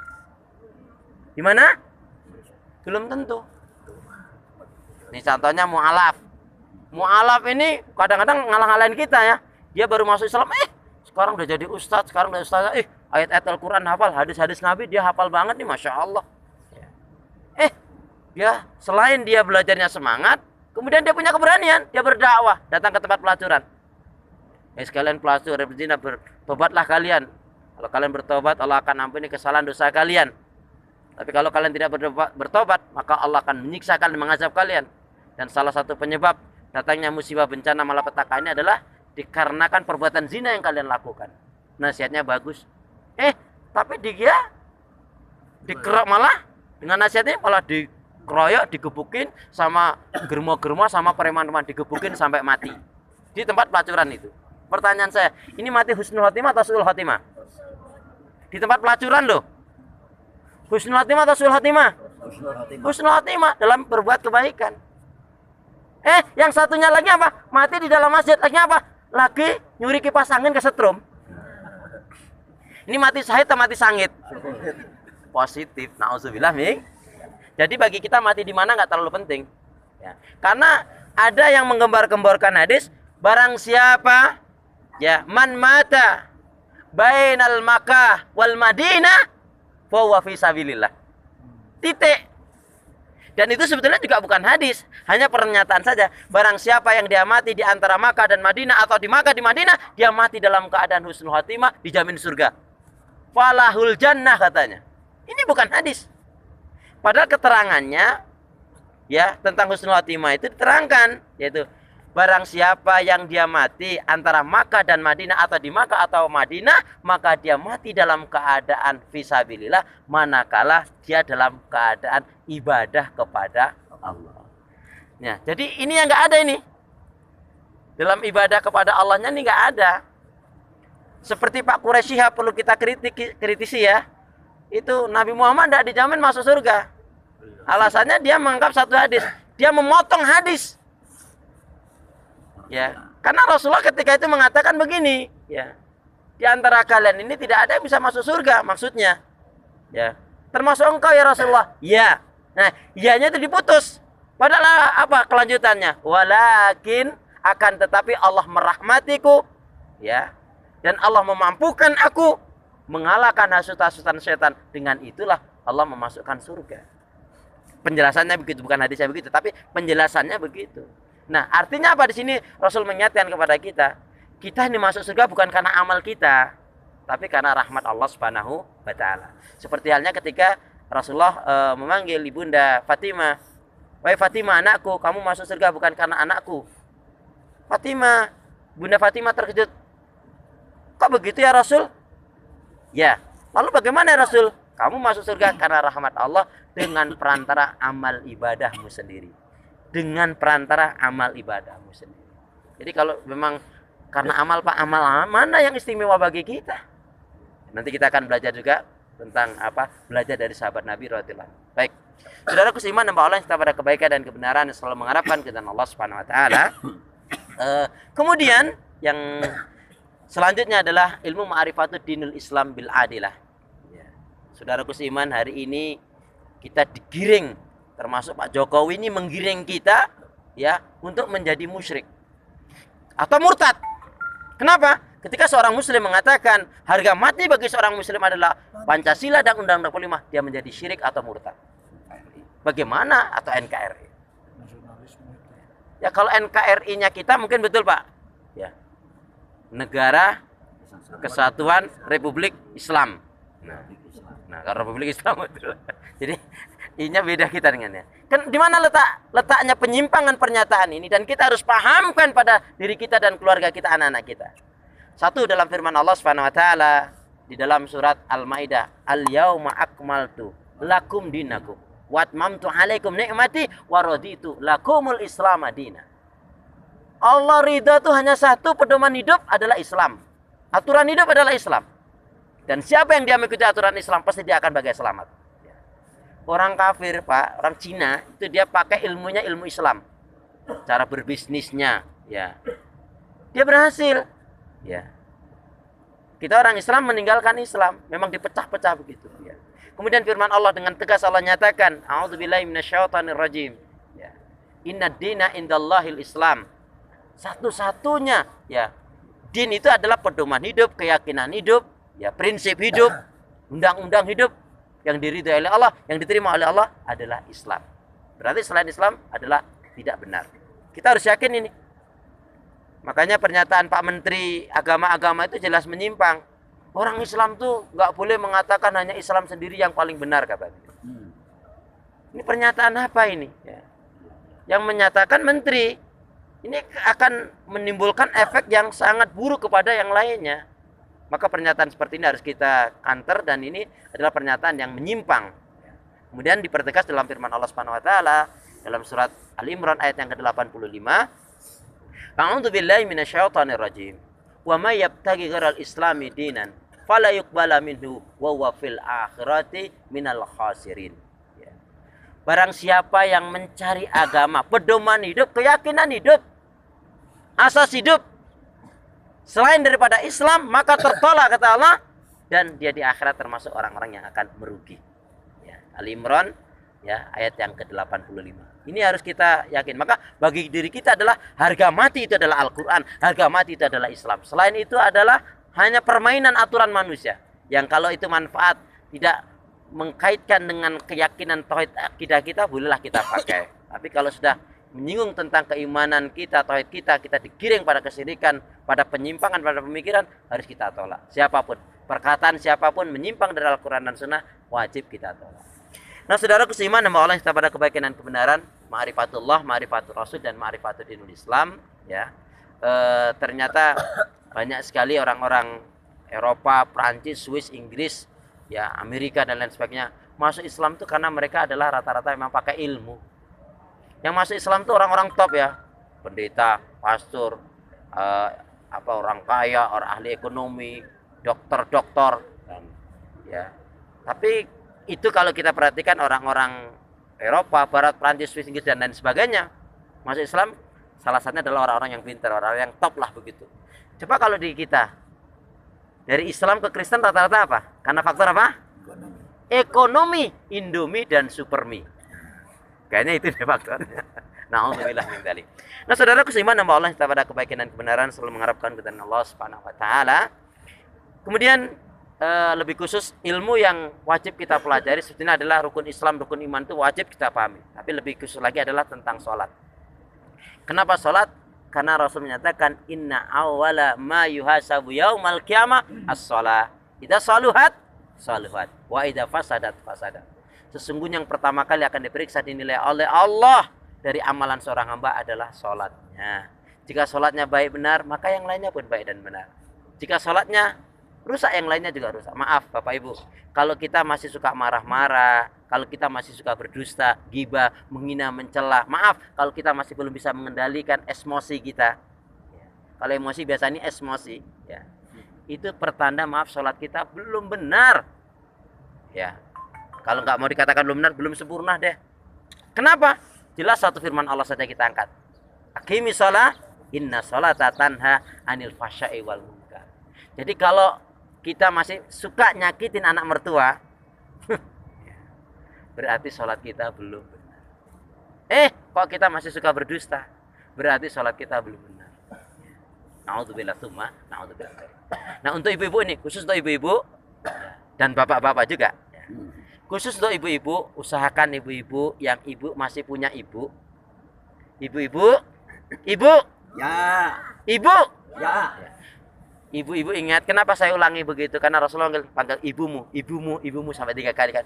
Di mana? Belum tentu. Ini contohnya mu'alaf. Mu'alaf ini kadang-kadang ngalah-ngalahin kita ya. Dia baru masuk Islam, sekarang udah jadi ustadz, sekarang udah ustadz, ayat-ayat Al-Quran hafal, hadis-hadis Nabi dia hafal banget nih, Masya Allah. Dia selain dia belajarnya semangat, kemudian dia punya keberanian, dia berdakwah, datang ke tempat pelacuran. Sekalian pelacur, berzina, bertobatlah kalian. Kalau kalian bertobat, Allah akan ampuni kesalahan dosa kalian. Tapi kalau kalian tidak bertobat, maka Allah akan menyiksa kalian, mengazab kalian. Dan salah satu penyebab datangnya musibah bencana malapetaka ini adalah dikarenakan perbuatan zina yang kalian lakukan. Nasihatnya bagus. Tapi dia dikerok malah dengan nasihatnya malah dikeroyok, digebukin sama germo-germo sama preman-preman, digebukin sampai mati di tempat pelacuran itu. Pertanyaan saya, ini mati husnul khotimah atau suul khotimah? Di tempat pelacuran loh. Husnul khotimah atau suul khotimah? Husnul khotimah dalam berbuat kebaikan. Yang satunya lagi apa? Mati di dalam masjid. Lagi apa? Lagi nyuri kipas angin kesetrum. Ini mati syahid atau mati sangit? Positif. Nauzubillah min. Jadi bagi kita mati di mana nggak terlalu penting. Ya. Karena ada yang menggembar-gemborkan hadis, barang siapa Ya, man mata bainal Makkah wal Madinah fa huwa fi sabilillah. Titik. Dan itu sebetulnya juga bukan hadis, hanya pernyataan saja. Barang siapa yang dia mati di antara Makkah dan Madinah atau di Makkah di Madinah, dia mati dalam keadaan husnul khatimah, dijamin surga. Falahul jannah katanya. Ini bukan hadis. Padahal keterangannya ya tentang husnul khatimah itu diterangkan, yaitu barang siapa yang dia mati antara Makkah dan Madinah atau di Makkah atau Madinah, maka dia mati dalam keadaan fisabilillah manakala dia dalam keadaan ibadah kepada Allah. Ya, jadi ini yang nggak ada ini. Dalam ibadah kepada Allahnya ini nggak ada. Seperti Pak Quraisy perlu kita kritisi ya. Itu Nabi Muhammad tidak dijamin masuk surga. Alasannya dia menganggap satu hadis. Dia memotong hadis. Ya, karena Rasulullah ketika itu mengatakan begini, ya. Di antara kalian ini tidak ada yang bisa masuk surga, maksudnya. Ya. Termasuk engkau ya Rasulullah. Ya. Nah, iyanya itu diputus. Padahal apa kelanjutannya? Walakin akan tetapi Allah merahmatiku, ya. Dan Allah memampukan aku mengalahkan hasut-hasutan setan. Dengan itulah Allah memasukkan surga. Penjelasannya begitu, bukan hadisnya begitu, tapi penjelasannya begitu. Nah, artinya apa di sini? Rasul mengingatkan kepada kita, kita ini masuk surga bukan karena amal kita, tapi karena rahmat Allah Subhanahu wa taala. Seperti halnya ketika Rasulullah memanggil ibunda Fatimah, "Wahai Fatimah, anakku, kamu masuk surga bukan karena anakku." Fatimah, Bunda Fatimah terkejut. "Kok begitu ya Rasul?" "Ya." "Lalu bagaimana ya Rasul?" "Kamu masuk surga karena rahmat Allah dengan perantara amal ibadahmu sendiri." Dengan perantara amal ibadahmu sendiri. Jadi kalau memang karena amal Pak, amal mana yang istimewa bagi kita? Nanti kita akan belajar juga tentang apa? Belajar dari sahabat Nabi radhiyallahu anhu. Baik. Saudaraku seiman dan Allah yang kita pada kebaikan dan kebenaran yang selalu mengharapkan kepada Allah Subhanahu wa taala. Kemudian yang selanjutnya adalah ilmu ma'rifatud dinul Islam bil adilah. Ya. Saudaraku seiman, hari ini kita digiring, termasuk Pak Jokowi ini menggiring kita ya untuk menjadi musyrik atau murtad. Kenapa? Ketika seorang muslim mengatakan harga mati bagi seorang muslim adalah Pancasila dan Undang-Undang 45, dia menjadi syirik atau murtad. Bagaimana? Atau NKRI. Ya kalau NKRI-nya kita mungkin betul Pak. Ya. Negara Kesatuan Republik Islam. Nah, kalau Republik Islam betul. Jadi I-nya beda kita dengannya. Kan di mana letaknya penyimpangan pernyataan ini, dan kita harus pahamkan pada diri kita dan keluarga kita, anak-anak kita. Satu, dalam firman Allah Subhanahu wa taala di dalam surat Al-Maidah, "Al-yauma akmaltu lakum dinakum wa atmamtu 'alaikum ni'mati wa raditu lakumul Islam madina." Allah ridha itu hanya satu, pedoman hidup adalah Islam. Aturan hidup adalah Islam. Dan siapa yang dia mengikuti aturan Islam pasti dia akan bagai selamat. Orang kafir Pak, orang Cina itu dia pakai ilmunya ilmu Islam, cara berbisnisnya, ya, dia berhasil, ya. Kita orang Islam meninggalkan Islam, memang dipecah-pecah begitu, ya. Kemudian firman Allah dengan tegas Allah nyatakan, "A'udzubillahi minasyaitonirrajim." Ya. "Innad dina indallahil Islam." Satu-satunya, ya, din itu adalah pedoman hidup, keyakinan hidup, ya, prinsip hidup, undang-undang hidup yang diridhai oleh Allah, yang diterima oleh Allah adalah Islam. Berarti selain Islam adalah tidak benar. Kita harus yakin ini. Makanya pernyataan Pak Menteri agama-agama itu jelas menyimpang. Orang Islam tuh nggak boleh mengatakan hanya Islam sendiri yang paling benar katanya. Ini pernyataan apa ini? Ya. Yang menyatakan Menteri ini akan menimbulkan efek yang sangat buruk kepada yang lainnya. Maka pernyataan seperti ini harus kita counter, dan ini adalah pernyataan yang menyimpang. Kemudian dipertegas dalam firman Allah Subhanahu wa taala dalam surat Al-Imran ayat yang ke-85. A'udzu billahi minasyaitonir rajim. Wa may yabtaghi ghairal islami dinan fala yuqbala minhu wa huwa fil akhirati minal khasirin. Ya. Barang siapa yang mencari agama, pedoman hidup, keyakinan hidup, asas hidup selain daripada Islam, maka tertolak kata Allah, dan dia di akhirat termasuk orang-orang yang akan merugi. Ya. Al-Imran Ya, ayat yang ke-85. Ini harus kita yakin. Maka bagi diri kita adalah harga mati itu adalah Al-Qur'an, harga mati itu adalah Islam. Selain itu adalah hanya permainan aturan manusia. Yang kalau itu manfaat tidak mengkaitkan dengan keyakinan tauhid akidah kita, bolehlah kita pakai. Tapi kalau sudah menyinggung tentang keimanan kita, tauhid kita digiring pada kesyirikan, pada penyimpangan, pada pemikiran, harus kita tolak. Siapapun, perkataan siapapun menyimpang dari Al-Qur'an dan Sunnah, wajib kita tolak. Nah, saudaraku seiman nama Allah kita pada kebaikan dan kebenaran, ma'rifatullah, ma'rifatul Rasul, dan ma'rifatul dinul Islam, ya. Ternyata banyak sekali orang-orang Eropa, Prancis, Swiss, Inggris, ya, Amerika dan lain sebagainya masuk Islam itu karena mereka adalah rata-rata memang pakai ilmu. Yang masuk Islam itu orang-orang top, ya, pendeta, pastor, orang kaya, orang ahli ekonomi, dokter, dan ya. Tapi itu kalau kita perhatikan orang-orang Eropa, Barat, Prancis, Swiss, Inggris, dan lain sebagainya masuk Islam, salah satunya adalah orang-orang yang pintar, orang-orang yang top lah begitu. Coba kalau di kita dari Islam ke Kristen rata-rata apa? Karena faktor apa? Ekonomi, Indomie dan Supermie. Kayaknya itu deh faktornya. Na'udzubillah min dzalik. Nah, saudaraku seiman nama Allah kita pada kebaikan dan kebenaran, selalu mengharapkan kepada Allah Subhanahu wa taala. Kemudian lebih khusus ilmu yang wajib kita pelajari sebetulnya adalah rukun Islam, rukun iman itu wajib kita pahami. Tapi lebih khusus lagi adalah tentang sholat. Kenapa sholat? Karena Rasul menyatakan inna awwala ma yuhasabu yaumal qiyamah as-shalah. Idza saluhat saluhat wa idza fasadat fasadat. Sesungguhnya yang pertama kali akan diperiksa dinilai oleh Allah dari amalan seorang hamba adalah sholatnya. Jika sholatnya baik benar, maka yang lainnya pun baik dan benar. Jika sholatnya rusak, yang lainnya juga rusak. Maaf Bapak Ibu, kalau kita masih suka marah-marah, kalau kita masih suka berdusta, ghibah, menghina, mencela, maaf kalau kita masih belum bisa mengendalikan emosi kita. Kalau emosi biasanya emosi, ya, itu pertanda maaf sholat kita belum benar. Ya, kalau nggak mau dikatakan belum benar, belum sempurna deh. Kenapa? Jelas satu firman Allah saja kita angkat. Aqimi shalah, inna sholata tanha anil fahsya'i wal munkar. Jadi kalau kita masih suka nyakitin anak mertua, berarti sholat kita belum benar. Kok kita masih suka berdusta, berarti sholat kita belum benar. Na'udzubillah tsumma na'udzubillah. Nah, untuk ibu-ibu ini, khusus untuk ibu-ibu dan bapak-bapak juga. Khusus untuk ibu-ibu, usahakan ibu-ibu yang ibu masih punya ibu. Ibu-ibu, ibu, Ya. ibu, Ya. ibu-ibu ingat, kenapa saya ulangi begitu? Karena Rasulullah panggil ibumu, ibumu, ibumu sampai 3 kali kan.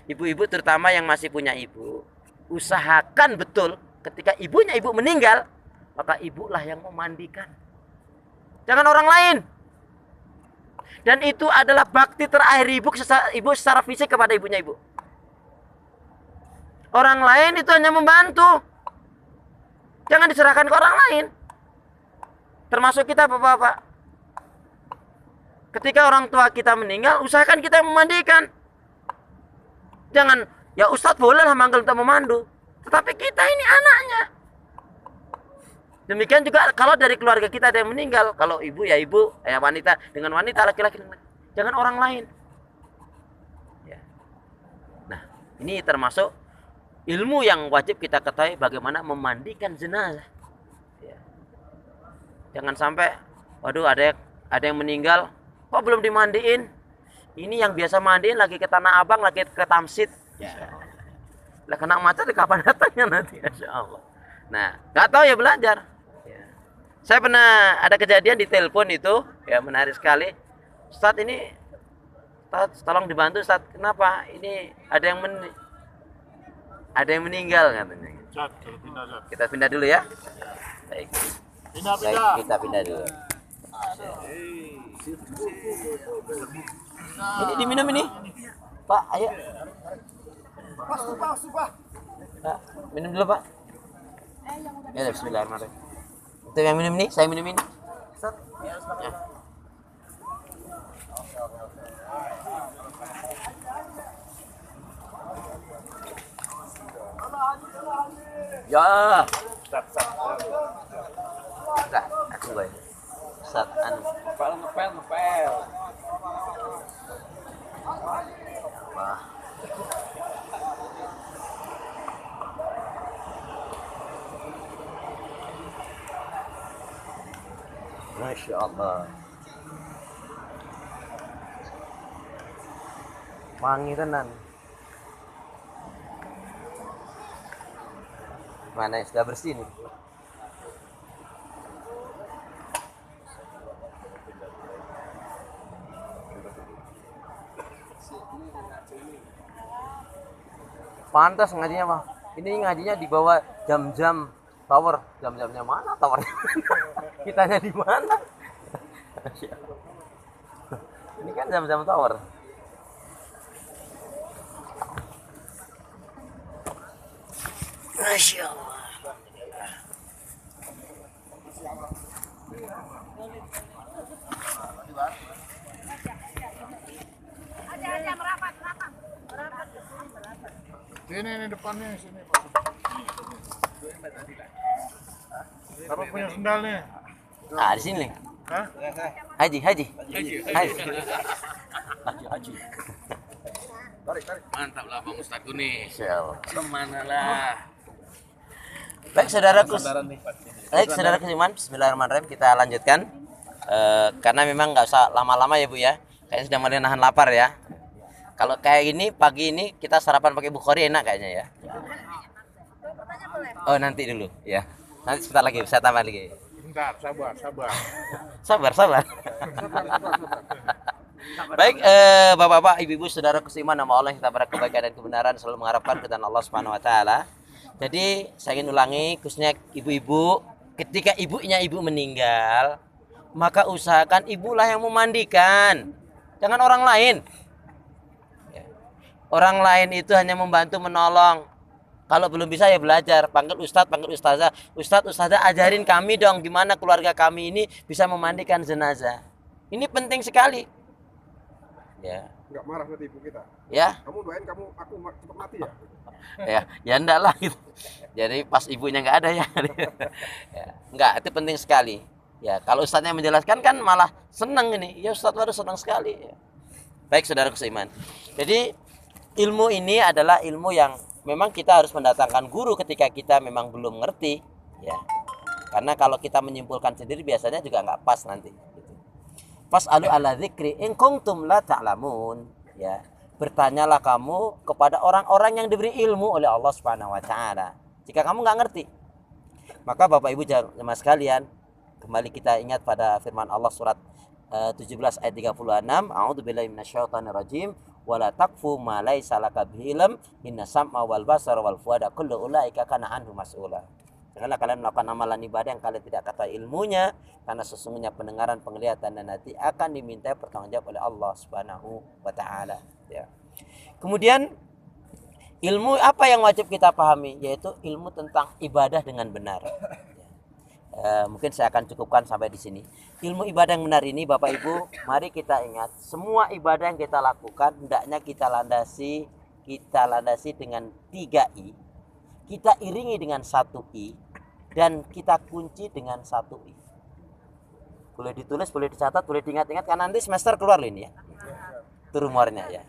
Ibu-ibu terutama yang masih punya ibu, usahakan betul ketika ibunya ibu meninggal, maka ibulah yang memandikan. Jangan orang lain. Dan itu adalah bakti terakhir ibu secara fisik kepada ibunya ibu. Orang lain itu hanya membantu. Jangan diserahkan ke orang lain. Termasuk kita bapak-bapak. Ketika orang tua kita meninggal, usahakan kita yang memandikan. Jangan, ya Ustadz bolehlah manggil untuk memandu. Tetapi kita ini anaknya. Demikian juga kalau dari keluarga kita ada yang meninggal. Kalau ibu ya ibu, wanita dengan wanita, laki-laki. Jangan orang lain. Ya. Nah, ini termasuk ilmu yang wajib kita ketahui bagaimana memandikan jenazah. Ya. Jangan sampai, waduh ada yang meninggal, kok belum dimandiin? Ini yang biasa mandiin lagi ke Tanah Abang, lagi ke Tamsit. Ya. Lah kena macet kapan datangnya nanti, Insya Allah. Nah, nggak tahu ya belajar. Ya. Saya pernah ada kejadian di telepon itu, ya menarik sekali. Ustadz ini, Ustadz, tolong dibantu Ustadz. Kenapa? Ini ada yang meninggal katanya. Kita pindah dulu ya. Baik. Pindah. Kita pindah dulu. Ini diminum ini, Pak. Ayo. Pak, minum dulu Pak. Ya, bismillahirrahmanirrahim. Itu yang minum ini, saya minum ini. Ya. Ya. Enggak, aku gue. Ustaz anu. Ngepel. Wah. Masya Allah. Wangi tenan. Mana yang sudah bersih nih? Pantas ngajinya mah. Ini ngajinya di bawah jam-jam tower. Jam-jamnya mana towernya? Kitanya di mana? Ini kan jam-jam tower. Masya Allah. Ini depannya sini Pak. Siapa punya sendal nih? Ah, di sini. Hah? Haji. Tarik. Mantap lah Bang Ustadz nih. Masya Allah. Kemana lah? Baik saudaraku Iman, Bismillahirrahmanirrahim. Kita lanjutkan karena memang nggak usah lama-lama ya Bu ya. Kayaknya sudah mulai nahan lapar ya. Kalau kayak gini pagi ini kita sarapan pakai Bukhari enak kayaknya ya. Oh nanti dulu ya. Nanti sebentar lagi saya tambah lagi. Bentar, Sabar. Baik, Bapak-bapak, Ibu-ibu, saudara seiman, nama Allah kita pada kebaikan dan kebenaran selalu mengharapkan kepada Allah Subhanahu wa taala. Jadi, saya ingin ulangi khususnya ibu-ibu, ketika ibunya ibu meninggal, maka usahakan ibulah yang memandikan. Jangan orang lain. Ya. Orang lain itu hanya membantu menolong. Kalau belum bisa ya belajar, panggil ustadz, panggil ustazah. Ustazah ajarin kami dong gimana keluarga kami ini bisa memandikan jenazah. Ini penting sekali. Ya. Nggak marah nanti ibu kita. Ya. Kamu doain aku cepat mati ya? Ya enggak lah gitu. Jadi pas ibunya nggak ada ya. Ya. Enggak, itu penting sekali. Ya, kalau ustadznya menjelaskan kan malah senang ini. Ya ustadz baru senang sekali. Ya. Baik saudara seiman. Jadi ilmu ini adalah ilmu yang memang kita harus mendatangkan guru ketika kita memang belum ngerti. Ya. Karena kalau kita menyimpulkan sendiri biasanya juga nggak pas nanti. Fas'alu ala dzikri in kuntum la ta'lamun. Ya. Bertanyalah kamu kepada orang-orang yang diberi ilmu oleh Allah Subhanahu wa taala. Jika kamu nggak ngerti, maka Bapak Ibu jemaah sekalian, kembali kita ingat pada firman Allah surat 17 ayat 36, A'udzubillahi minasyaitonir rajim, wala taqfu ma laisa laka bihi ilm, inna sam'a wal basara wal fuada kullu ulaika kana anhu mas'ula. Janganlah kalian melakukan amalan ibadah yang kalian tidak ketahui ilmunya, karena sesungguhnya pendengaran, penglihatan dan hati akan diminta pertanggungjawab oleh Allah Subhanahu wa taala. Ya. Kemudian ilmu apa yang wajib kita pahami, yaitu ilmu tentang ibadah dengan benar. Mungkin saya akan cukupkan sampai di sini. Ilmu ibadah yang benar ini Bapak Ibu, mari kita ingat, semua ibadah yang kita lakukan hendaknya kita landasi dengan 3 I. Kita iringi dengan 1 I dan kita kunci dengan 1 I. Boleh ditulis, boleh dicatat, boleh diingat-ingat karena nanti semester keluar ini ya. Itu rumornya ya.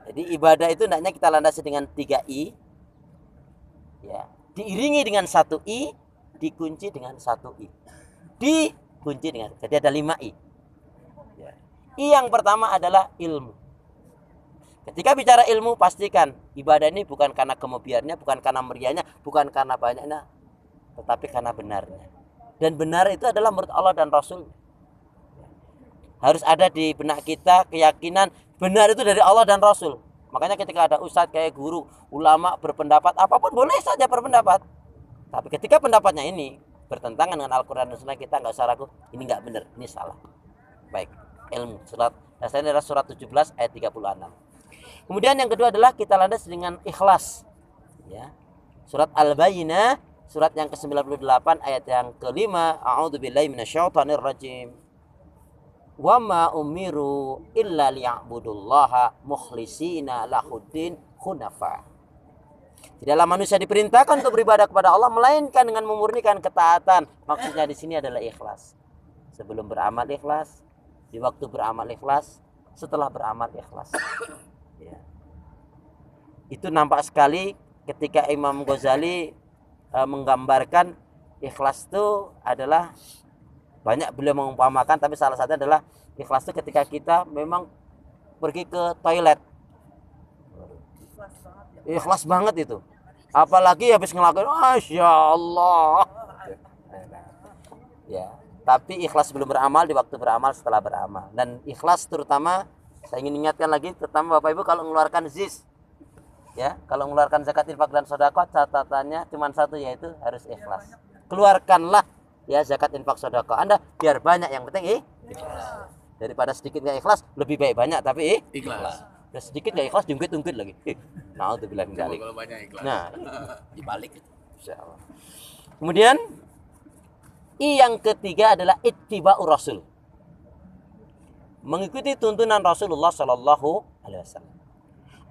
Jadi ibadah itu hendaknya kita landasi dengan 3 I. Ya, diiringi dengan 1 I, dikunci dengan 1 I. Dikunci dengan, jadi ada 5 I. Ya. I yang pertama adalah ilmu. Ketika bicara ilmu, pastikan ibadah ini bukan karena kemubiannya, bukan karena meriahnya, bukan karena banyaknya, tetapi karena benarnya. Dan benar itu adalah menurut Allah dan Rasul. Harus ada di benak kita keyakinan benar itu dari Allah dan Rasul. Makanya ketika ada ustadz kayak guru, ulama berpendapat, apapun boleh saja berpendapat. Tapi ketika pendapatnya ini bertentangan dengan Al-Quran dan Sunnah, kita nggak usah ragu, ini nggak benar, ini salah. Baik, ilmu. Dasarnya adalah surat 17 ayat 36. Kemudian yang kedua adalah kita landas dengan ikhlas. Ya. Surat Al-Bayyinah, surat yang ke-98 ayat yang ke-5, A'udzubillahi minasyaitonir rajim. Wa ma umiru illa liya'budullaha mukhlishina lahuddin hunafa. Tidaklah manusia diperintahkan untuk beribadah kepada Allah melainkan dengan memurnikan ketaatan. Maksudnya di sini adalah ikhlas. Sebelum beramal ikhlas, di waktu beramal ikhlas, setelah beramal ikhlas. Ya. Itu nampak sekali ketika Imam Ghazali menggambarkan ikhlas itu adalah banyak beliau mengumpamakan, tapi salah satunya adalah ikhlas itu ketika kita memang pergi ke toilet. Ikhlas banget itu. Apalagi habis ngelakuin, Masya Allah. Ya, tapi ikhlas belum beramal di waktu beramal, setelah beramal. Dan ikhlas terutama, saya ingin ingatkan lagi, terutama Bapak Ibu kalau mengeluarkan ZIS, ya, kalau mengeluarkan zakat, infak dan sedekah, catatannya cuma satu, yaitu harus ikhlas. Keluarkanlah ya zakat, infak, sedekah Anda biar banyak, yang penting ikhlas. Daripada sedikit nggak ikhlas, lebih baik banyak tapi Ikhlas. Dan sedikit nggak ikhlas, diungkit-ungkit lagi. Nah, itu bilang Coba balik. kalau banyak ikhlas. Nah, Dibalik. insyaallah. Kemudian yang ketiga adalah ittiba'ur Rasul. Mengikuti tuntunan Rasulullah sallallahu alaihi wasallam.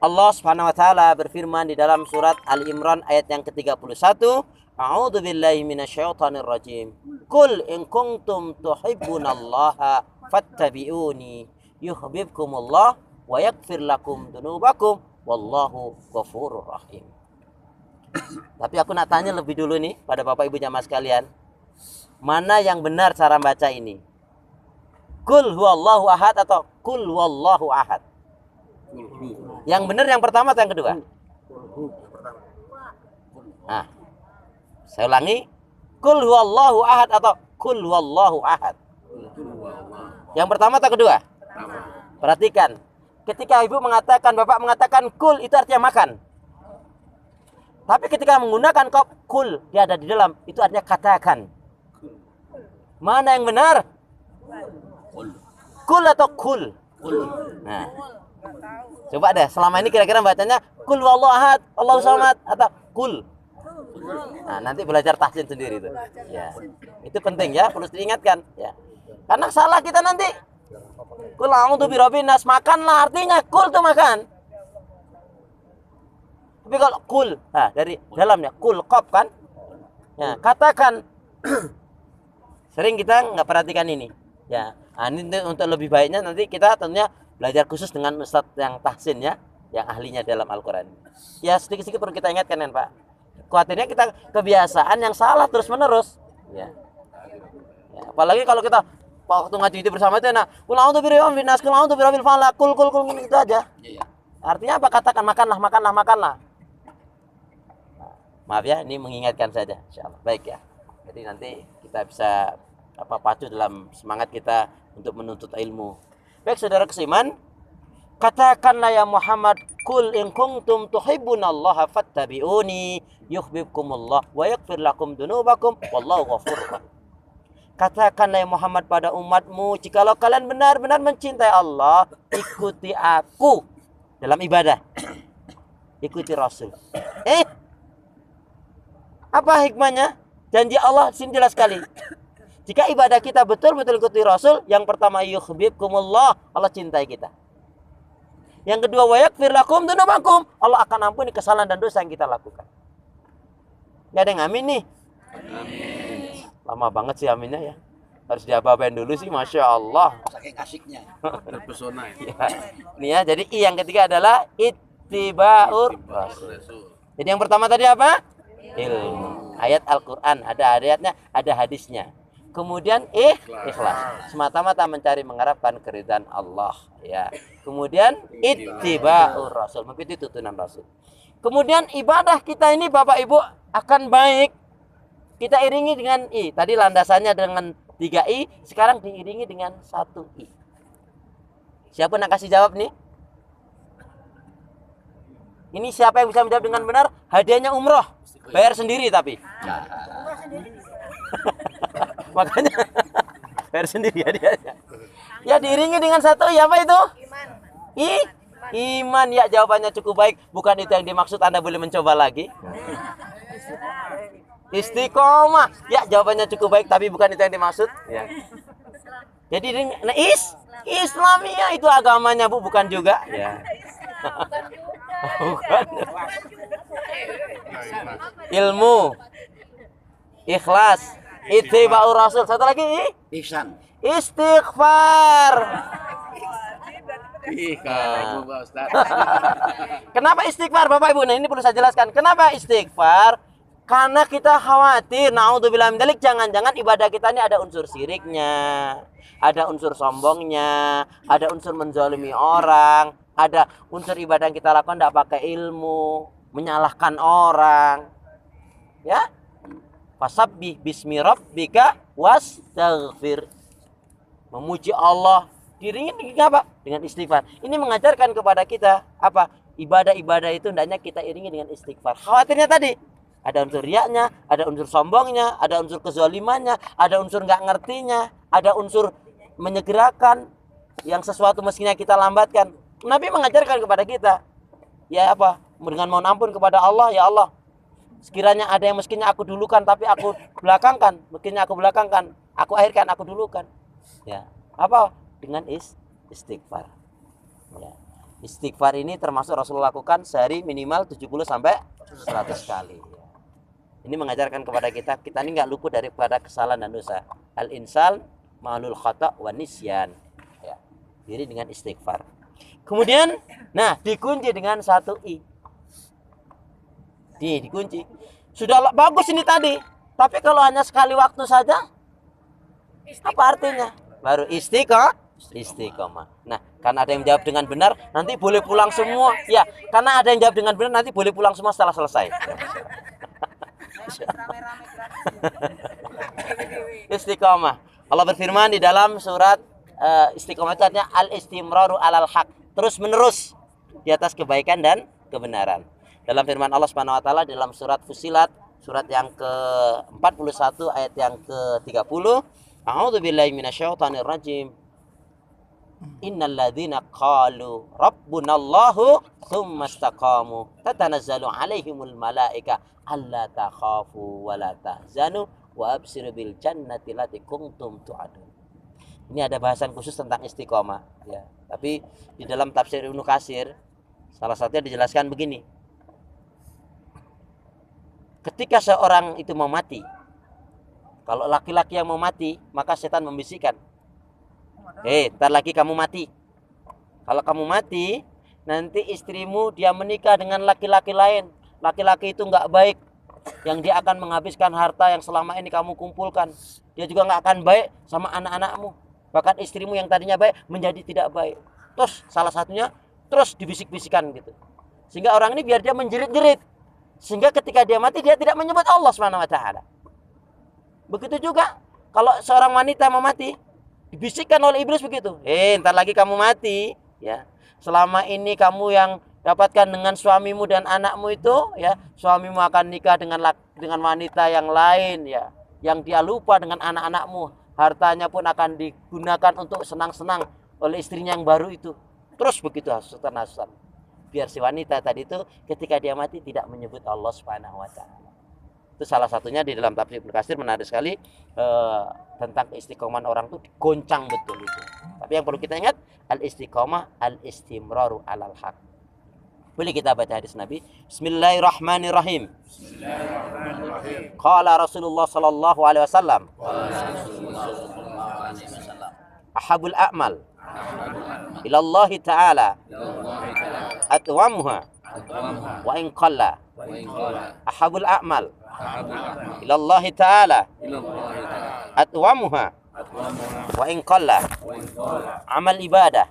Allah Subhanahu wa taala berfirman di dalam surat Ali Imran ayat yang ke-31, A'udzu billahi minasyaitonir rajim. Qul in kuntum tuhibbunallaha fattabi'uni yuhibbukumullah wa yaghfir lakum dzunubakum wallahu ghafurur rahim. Tapi aku nak tanya lebih dulu nih pada Bapak Ibu jamaah sekalian. Mana yang benar cara baca ini? Qul huwallahu ahad atau qul huwallahu ahad? Yang benar yang pertama atau yang kedua? Nah, saya ulangi. Qul huwallahu ahad atau qul huwallahu ahad? Yang pertama atau kedua? Perhatikan. Ketika ibu mengatakan, bapak mengatakan kul, itu artinya makan. Tapi ketika menggunakan kul, dia ada di dalam, itu artinya katakan. Mana yang benar? Kul atau kul? Nah, coba deh, selama ini kira-kira bacanya kul wallahu ahad, Allahu samad, atau kul. Nah, nanti belajar tahsin sendiri itu. Ya, itu penting ya, perlu diingatkan. Ya, karena salah kita nanti. Kul a'udzu birabbin nas, makanlah, artinya kul itu makan. Tapi kalau kul, nah dari dalamnya kul qaf kan? Ya, katakan. Sering kita nggak perhatikan ini. Ya, nah, ini untuk lebih baiknya nanti kita tentunya belajar khusus dengan ustadz yang tahsin ya, yang ahlinya dalam Al-Qur'an. Ya, sedikit-sedikit perlu kita ingatkan kan, Pak. Khawatirnya kita kebiasaan yang salah terus-menerus. Ya. Ya, apalagi kalau kita waktu ngaji itu bersama itu enak. Kul a'udzu birabbil nas, kul a'udzu birabbil falaq, kul itu aja. Artinya apa? Katakan makanlah. Nah, maaf ya, ini mengingatkan saja insyaallah. Baik ya. Jadi nanti kita bisa pacu dalam semangat kita untuk menuntut ilmu. Baik saudara keiman, katakanlah ya Muhammad, kul in kuntum tuhibbunallaha fattabi'uni yuhibbukumullah wa yaghfir lakum dzunubakum wallahu ghafurur rahim. Katakanlah ya Muhammad pada umatmu, jikalau kalian benar-benar mencintai Allah, ikuti aku dalam ibadah. Ikuti Rasul. Apa hikmahnya? Janji Allah sini jelas sekali. Jika ibadah kita betul-betul ikuti Rasul, yang pertama yuhibbukumullah, Allah cintai kita. Yang kedua wa yaghfir lakum dzunubakum, Allah akan ampuni kesalahan dan dosa yang kita lakukan. Gak ada yang amin nih? Amin. Lama banget sih aminnya ya. Harus diababain dulu sih, Masya Allah. Saking asiknya. Terpesona ya. Ini ya, jadi I yang ketiga adalah ittiba'ur Rasul. Jadi yang pertama tadi apa? Ilmu. Ayat Al-Quran, ada ayatnya, ada hadisnya. Kemudian ikhlas. Semata-mata mencari mengharapkan keridhaan Allah. Ya. Kemudian ittiba'ur Rasul, mengikuti tuntunan Rasul. Kemudian ibadah kita ini Bapak Ibu akan baik. Kita iringi dengan I. Tadi landasannya dengan 3 I, sekarang diiringi dengan 1 I. Siapa nak kasih jawab nih? Ini siapa yang bisa menjawab dengan benar? Hadiahnya umroh. Bayar sendiri tapi. Makanya bayar sendiri hadiahnya. Ya diiringi dengan 1 I, apa itu? I. Iman. Ya, jawabannya cukup baik. Bukan itu yang dimaksud, Anda boleh mencoba lagi. Istiqomah. Ya, jawabannya cukup baik, tapi bukan itu yang dimaksud. Ya. Jadi Islamiyah itu agamanya Bu, bukan juga. Ya. Bukan. Ilmu, ikhlas, ittiba'ur Rasul. Satu lagi, Ihsan. istighfar. Kamu Pak Ustaz. Kenapa istighfar Bapak Ibu? Nah, ini perlu saya jelaskan. Kenapa istighfar? Karena kita khawatir, naudzubillah min dzalik, jangan-jangan ibadah kita ini ada unsur syiriknya, ada unsur sombongnya, ada unsur menzalimi orang, ada unsur ibadah yang kita lakukan tidak pakai ilmu, menyalahkan orang. Ya. Fasabbih bismi rabbika wastaghfir. Memuji Allah dirinya dengan apa? Dengan istighfar. Ini mengajarkan kepada kita apa? Ibadah-ibadah itu hendaknya kita iringi dengan istighfar. Khawatirnya tadi ada unsur riaknya, ada unsur sombongnya, ada unsur kezalimannya, ada unsur nggak ngertinya, ada unsur menyegerakan yang sesuatu mestinya kita lambatkan. Nabi mengajarkan kepada kita, ya apa? Dengan mohon ampun kepada Allah, ya Allah, sekiranya ada yang mestinya aku dulukan tapi aku belakangkan, mestinya aku belakangkan, aku akhirkan, aku dulukan. Ya, apa? Dengan istighfar. Ya. Istighfar ini termasuk Rasulullah lakukan sehari minimal 70 sampai 100 kali. Ini mengajarkan kepada kita ini nggak luput daripada kesalahan dan dosa. Al-insal ma'lul khata' wa nisyan. Ya. Diri dengan istighfar. Kemudian, nah, dikunci dengan satu i. Dikunci. Sudah bagus ini tadi. Tapi kalau hanya sekali waktu saja, apa artinya? Baru istiqomah. Nah, karena ada yang jawab dengan benar, nanti boleh pulang semua. Ya, karena ada yang jawab dengan benar, nanti boleh pulang semua setelah selesai. Istiqomah. Allah berfirman di dalam surat istiqomah itu artinya al-istimraru alal haq. Terus menerus di atas kebaikan dan kebenaran. Dalam firman Allah Subhanahu wa taala dalam surat Fussilat, surat yang ke-41 ayat yang ke-30, A'udzubillahi minasyaitonir rajim. Innal ladzina qalu rabbunallahu tsumma istaqamu tatanazzalu alaihimul malaika alla takhafu wa la tahzanu wa abshiru bil jannati allati kuntum tu'adun. Ini ada bahasan khusus tentang istiqomah ya. Tapi di dalam tafsir Ibnu Katsir salah satunya dijelaskan begini. Ketika seorang itu mau mati, kalau laki-laki yang mau mati, maka setan membisikkan, ntar lagi kamu mati. Kalau kamu mati, nanti istrimu dia menikah dengan laki-laki lain. Laki-laki itu nggak baik, yang dia akan menghabiskan harta yang selama ini kamu kumpulkan. Dia juga nggak akan baik sama anak-anakmu. Bahkan istrimu yang tadinya baik menjadi tidak baik. Terus salah satunya terus dibisik-bisikan gitu. Sehingga orang ini biar dia menjerit-jerit. Sehingga ketika dia mati dia tidak menyebut Allah Subhanahu wa taala. Begitu juga kalau seorang wanita mau mati, dibisikkan oleh iblis begitu. Ntar lagi kamu mati, ya. Selama ini kamu yang dapatkan dengan suamimu dan anakmu itu, ya, suamimu akan nikah dengan wanita yang lain, ya. Yang dia lupa dengan anak-anakmu, hartanya pun akan digunakan untuk senang-senang oleh istrinya yang baru itu. Terus begitu hasutan-hasutan. Biar si wanita tadi itu ketika dia mati tidak menyebut Allah Subhanahu wa taala. Itu salah satunya di dalam tafsir Ibnu Katsir menarik sekali tentang keistiqomahan orang itu digoncang betul itu. Tapi yang perlu kita ingat al-istiqomah al-istimraru alal haq. Boleh kita baca hadis Nabi? Bismillahirrahmanirrahim. Bismillahirrahmanirrahim. Qala Rasulullah sallallahu alaihi wasallam. Ahabul a'mal ila Allah taala atwamuha wa in qalla. Ahabul a'mal ila Allah taala atwamuha wa in qalla. Amal ibadah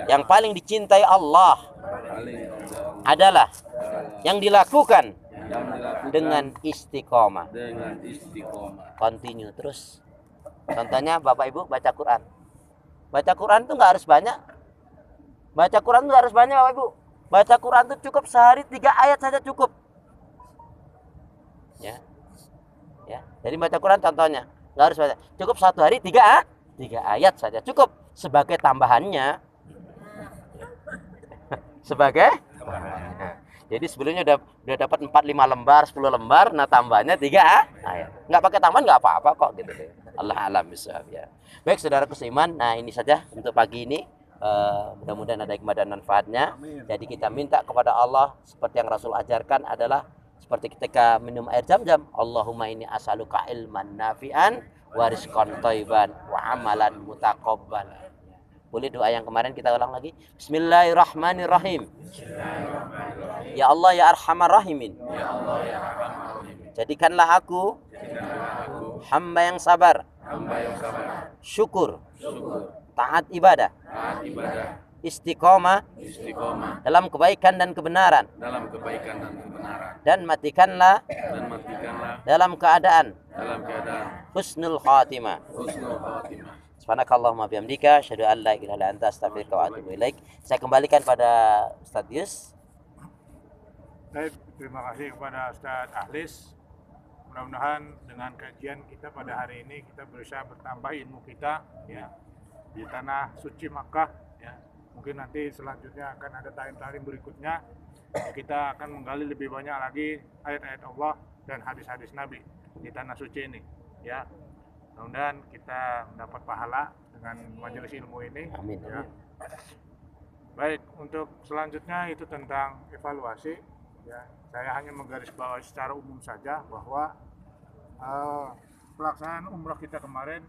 yang paling dicintai Allah adalah yang dilakukan dengan istiqomah. Continue terus. Contohnya Bapak Ibu baca Quran. Baca Quran itu nggak harus banyak. Baca Quran itu nggak harus banyak Bapak Ibu. Baca Quran itu cukup sehari 3 ayat saja cukup. Ya. Jadi baca Quran contohnya nggak harus banyak. Cukup 1 hari 3 ayat saja cukup sebagai tambahannya. Sebagai jadi sebelumnya udah dapat 4-5 lembar, 10 lembar, nah tambahnya 3 ayat. Nggak pakai tambahan nggak apa-apa kok gitu deh. Allah alam bisawab ya. Baik saudaraku seiman, nah ini saja untuk pagi ini. Mudah-mudahan ada hikmah dan manfaatnya. Jadi kita minta kepada Allah seperti yang Rasul ajarkan adalah seperti ketika minum air Zam-Zam. Allahumma inni as'aluka ilman nafi'an wa rizqan thayyiban wa amalan mutaqabbalan. Boleh doa yang kemarin kita ulang lagi. Bismillahirrahmanirrahim. Ya Allah ya arhamar rahimin. Jadikanlah aku hamba yang sabar, syukur, taat ibadah, istiqomah dalam kebaikan dan kebenaran, dan matikanlah dalam keadaan husnul khatimah. Subhanakallahumma bihamdika asyhadu an la ilaha illa anta astaghfiruka wa atubu ilaik. Saya kembalikan pada Ustaz Yus. Baik, terima kasih kepada Ustadz Ahlis. Mudah-mudahan dengan kajian kita pada hari ini kita berusaha bertambah ilmu kita ya di tanah suci Makkah ya. Mungkin nanti selanjutnya akan ada talim-talim berikutnya. Kita akan menggali lebih banyak lagi ayat-ayat Allah dan hadis-hadis Nabi di tanah suci ini ya. Mudah-mudahan kita mendapat pahala dengan majelis ilmu ini. Amin. Ya. Baik, untuk selanjutnya itu tentang evaluasi ya. Saya hanya menggarisbawahi secara umum saja bahwa pelaksanaan umrah kita kemarin